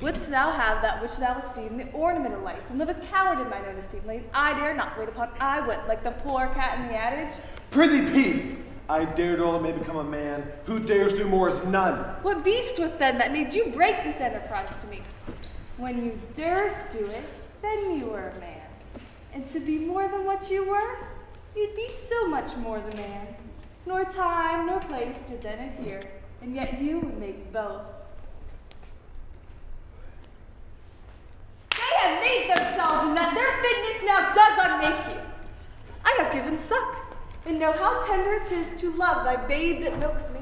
Wouldst thou have that which thou esteem the ornament of life, and live a coward in mine own esteem, late I dare not wait upon I would, like the poor cat in the adage? Prithee, peace! I dared all that may become a man. Who dares do more is none. What beast was then that made you break this enterprise to me? When you durst do it, then you were a man. And to be more than what you were, you'd be so much more the man. Nor time nor place did then adhere, and yet you would make both. They have made themselves, and that their fitness now does unmake you. I have given suck, and know how tender it is to love thy babe that milks me.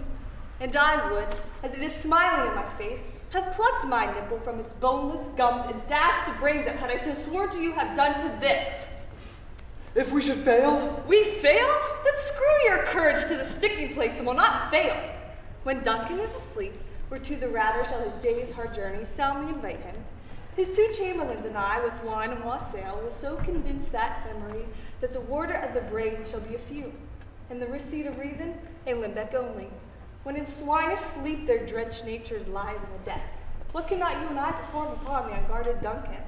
And I would, as it is smiling in my face, have plucked my nipple from its boneless gums and dashed the brains out had I so sworn to you have done to this. If we should fail? We fail? Then screw your courage to the sticking place and will not fail. When Duncan is asleep, whereto the rather shall his day's hard journey soundly invite him, his two chamberlains and I with wine and wassail will so convince that memory that the warder of the brain shall be a few, and the receipt of reason a limbeck only. When in swinish sleep their drenched natures lies in a death, what cannot you and I perform upon the unguarded Duncan?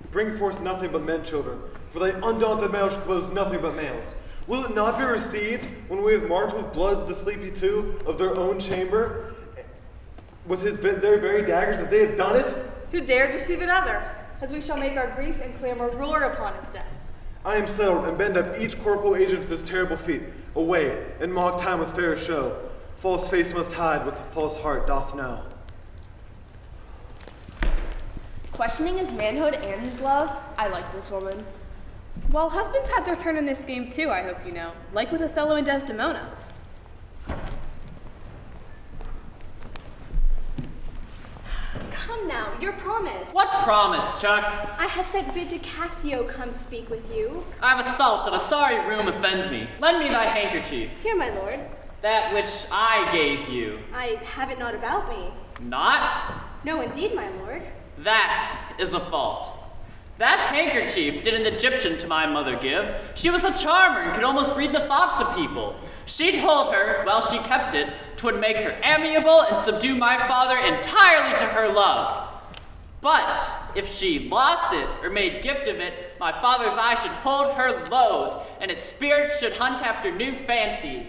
Bring forth nothing but men, children, for thy undaunted males shall close nothing but males. Will it not be received when we have marked with blood the sleepy two of their own chamber, with their very daggers, that they have done it? Who dares receive another, as we shall make our grief and clamor roar upon his death? I am settled, and bend up each corporal agent to this terrible feat, away, and mock time with fair show. False face must hide what the false heart doth know. Questioning his manhood and his love, I like this woman. Well, husbands had their turn in this game too, I hope you know, like with Othello and Desdemona. Come now, your promise. What promise, Chuck? I have sent bid to Cassio come speak with you. I have assault, and a sorry room offends me. Lend me thy handkerchief. Here, my lord. That which I gave you. I have it not about me. Not? No, indeed, my lord. That is a fault. That handkerchief did an Egyptian to my mother give. She was a charmer and could almost read the thoughts of people. She told her, while she kept it, 'twould make her amiable and subdue my father entirely to her love. But if she lost it or made gift of it, my father's eye should hold her loathed, and its spirit should hunt after new fancies.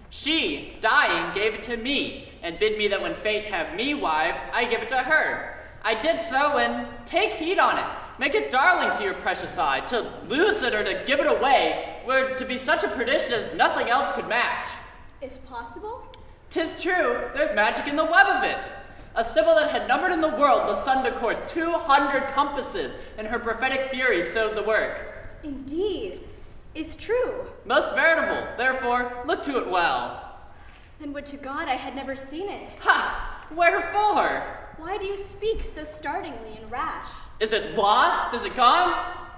She, dying, gave it to me, and bid me that when fate have me wife, I give it to her. I did so, and take heed on it. Make it darling to your precious eye. To lose it or to give it away were to be such a perdition as nothing else could match. Is possible? 'Tis true, there's magic in the web of it. A Sibyl that had numbered in the world was sun to course 200 compasses, and her prophetic fury sewed the work. Indeed, it's true. Most veritable, therefore, look to it well. Then would to God I had never seen it. Ha! Wherefore? Why do you speak so startlingly and rash? Is it lost? Is it gone?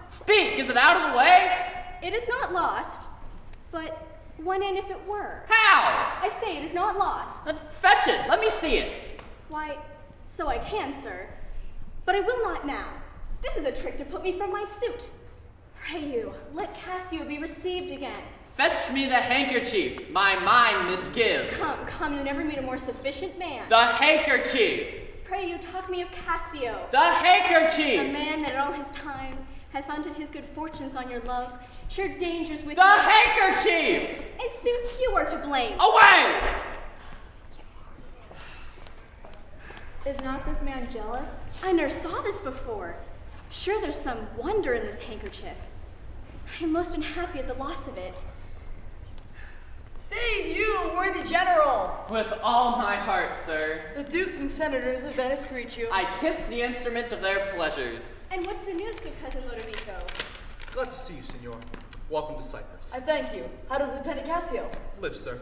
Speak, is it out of the way? It is not lost, but when and if it were. How? I say it is not lost. Then fetch it, let me see it. Why, so I can, sir, but I will not now. This is a trick to put me from my suit. Pray you, let Cassio be received again. Fetch me the handkerchief, my mind misgives. Come, you never meet a more sufficient man. The handkerchief. Pray you, talk me of Cassio. The handkerchief! A man that all his time had founded his good fortunes on your love, shared dangers with the handkerchief! In sooth, you are to blame. Away! Is not this man jealous? I never saw this before. Sure, there's some wonder in this handkerchief. I am most unhappy at the loss of it. Save you, worthy general! With all my heart, sir. The dukes and senators of Venice greet you. I kiss the instrument of their pleasures. And what's the news, good cousin Lodovico? Glad to see you, senor. Welcome to Cyprus. I thank you. How does Lieutenant Cassio? Live, sir.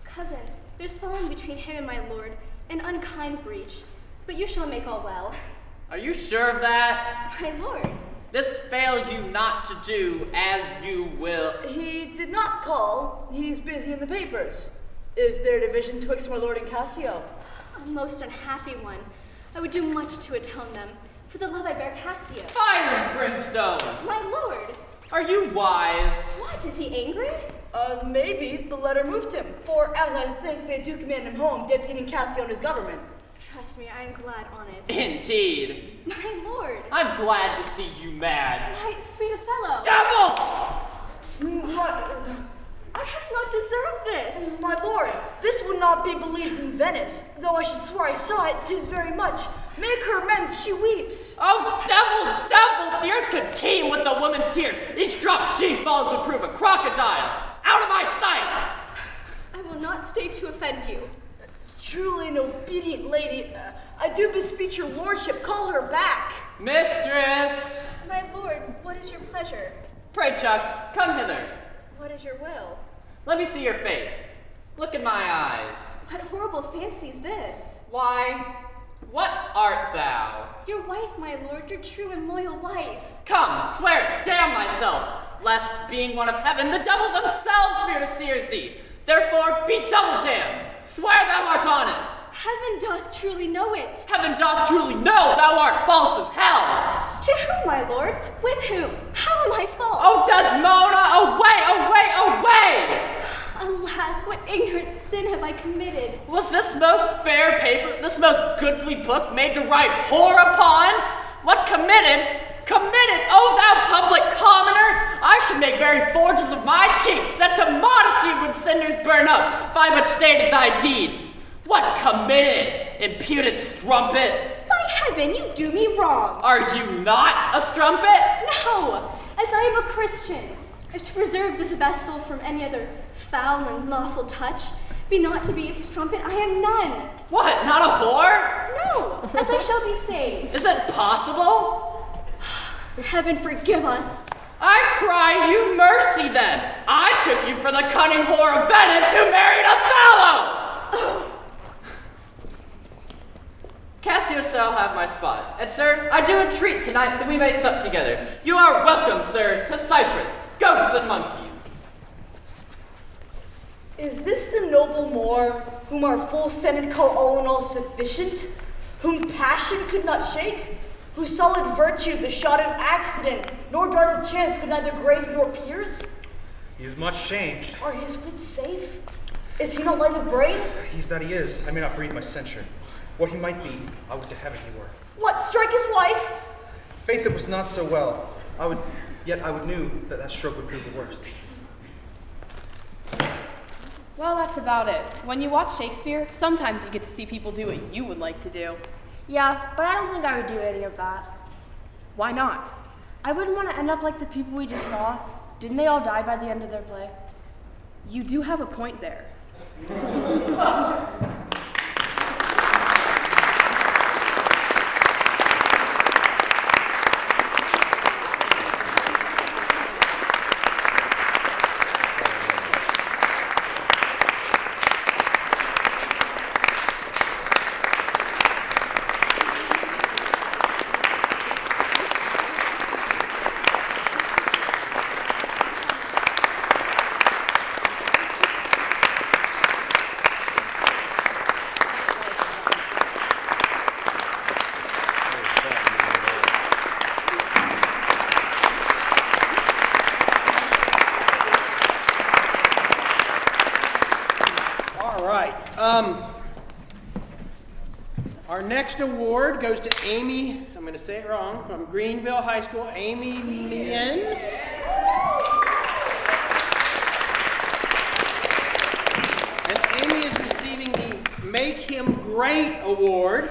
Cousin, there's fallen between him and my lord an unkind breach, but you shall make all well. Are you sure of that? My lord. This fail you not to do as you will. He did not call. He's busy in the papers. Is there division twixt my lord and Cassio? A most unhappy one. I would do much to atone them, for the love I bear Cassio. Fire and brimstone! My lord! Are you wise? What, is he angry? Maybe the letter moved him, for as I think they do command him home, deputing Cassio in his government. Trust me, I am glad on it. Indeed. My lord. I'm glad to see you mad. My sweet Othello. Devil! I have not deserved this. My lord, this would not be believed in Venice, though I should swear I saw it, 'tis very much. Make her amends, she weeps. Oh, devil, devil! The earth could teem with the woman's tears. Each drop she falls would prove a crocodile. Out of my sight! I will not stay to offend you. Truly an obedient lady. I do bespeak your lordship. Call her back. Mistress! My lord, what is your pleasure? Pray, Chuck, come hither. What is your will? Let me see your face. Look in my eyes. What horrible fancy is this? Why, what art thou? Your wife, my lord, your true and loyal wife. Come, swear it, damn thyself, lest, being one of heaven, the devil themselves fear to sears thee. Therefore, be double damned. Swear thou art honest. Heaven doth truly know it. Heaven doth truly know thou art false as hell. To whom, my lord? With whom? How am I false? Oh, Desdemona, away, away, away! Alas, what ignorant sin have I committed? Was this most fair paper, this most goodly book made to write whore upon? What committed? Committed, O thou public commoner! I should make very forges of my cheeks, set to modesty would cinders burn up, if I but stated thy deeds. What committed, imputed strumpet? By heaven, you do me wrong. Are you not a strumpet? No, as I am a Christian, if to preserve this vessel from any other foul and lawful touch, Be not to be a strumpet, I am none. What, not a whore? No, as I shall be saved. Is it possible? Heaven forgive us. I cry you mercy then. I took you for the cunning whore of Venice who married Othello. Cassio shall have my spot. And sir, I do entreat tonight that we may sup together. You are welcome, sir, to Cyprus, goats and monkeys. Is this the noble Moor, whom our full senate call all in all sufficient? Whom passion could not shake? Whose solid virtue the shot of accident, nor dart of chance could neither graze nor pierce? He is much changed. Are his wits safe? Is he not light of brain? He's that he is. I may not breathe my censure. What he might be, I would to heaven he were. What, strike his wife? Faith, it was not so well. Yet I would knew that stroke would prove the worst. Well, that's about it. When you watch Shakespeare, sometimes you get to see people do what you would like to do. Yeah, but I don't think I would do any of that. Why not? I wouldn't want to end up like the people we just saw. Didn't they all die by the end of their play? You do have a point there. Our next award goes to Amy, I'm going to say it wrong, from Greenville High School, Amy Mien. And Amy is receiving the Make Him Great Award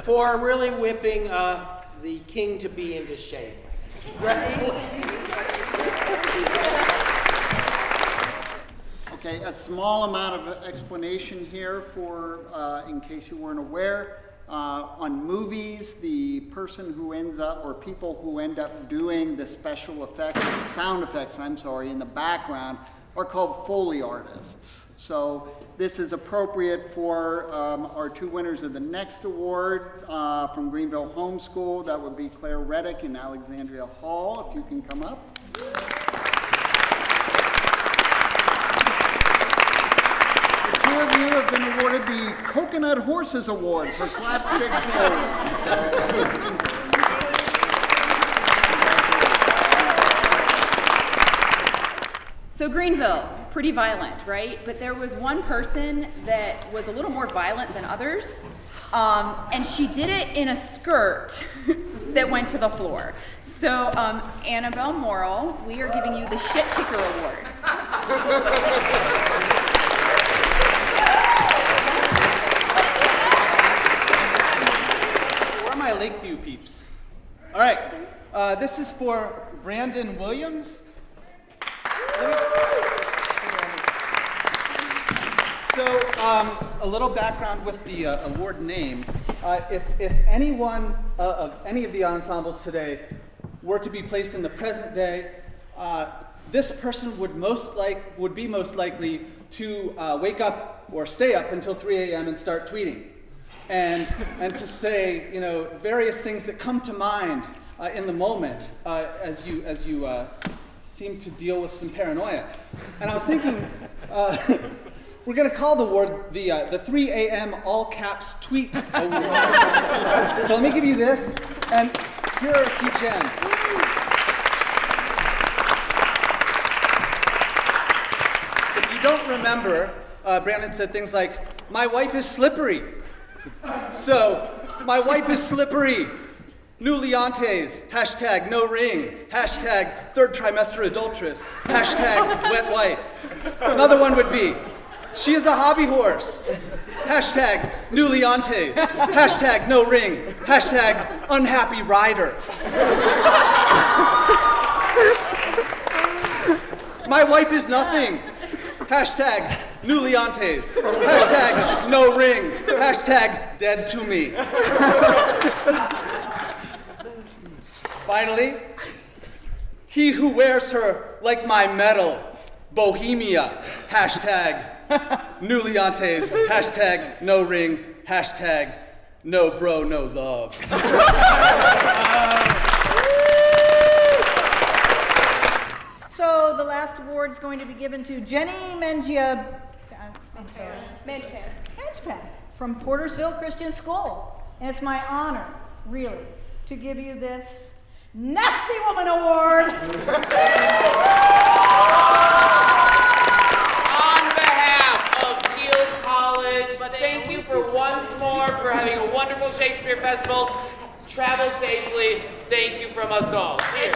for really whipping the king-to-be into shape. Congratulations. Okay, a small amount of explanation here for, in case you weren't aware, on movies, the person who ends up, or people who end up doing the special effects, sound effects, in the background, are called Foley artists. So this is appropriate for our two winners of the next award from Greenville Homeschool. That would be Claire Reddick and Alexandria Hall, if you can come up. Two of you have been awarded the Coconut Horses Award for slapstick films. So Greenville, pretty violent, right? But there was one person that was a little more violent than others, and she did it in a skirt that went to the floor. So Annabelle Morrill, we are giving you the Shit Kicker Award. My Lakeview peeps. All right, this is for Brandon Williams. So, a little background with the award name. If anyone of any of the ensembles today were to be placed in the present day, this person would be most likely to wake up or stay up until 3 a.m. and start tweeting. And to say, various things that come to mind in the moment as you seem to deal with some paranoia. And I was thinking, we're going to call the award the 3 a.m. all caps tweet award. So let me give you this, and here are a few gems. If you don't remember, Brandon said things like, "My wife is slippery." So, my wife is slippery. New Leontes, hashtag no ring, hashtag third trimester adulteress, hashtag wet wife. Another one would be, she is a hobby horse, hashtag new Leontes, hashtag no ring, hashtag unhappy rider. My wife is nothing, hashtag Nuliantes. Hashtag no ring. Hashtag dead to me. Finally, he who wears her like my medal, Bohemia. Hashtag Nuliantes. Hashtag no ring. Hashtag no bro, no love. So the last award is going to be given to Jenny Mangia. I'm sorry. Mangipan from Portersville Christian School. And it's my honor, really, to give you this Nasty Woman Award. On behalf of Thiel College, thank you for once more for having a wonderful Shakespeare Festival. Travel safely. Thank you from us all. Cheers.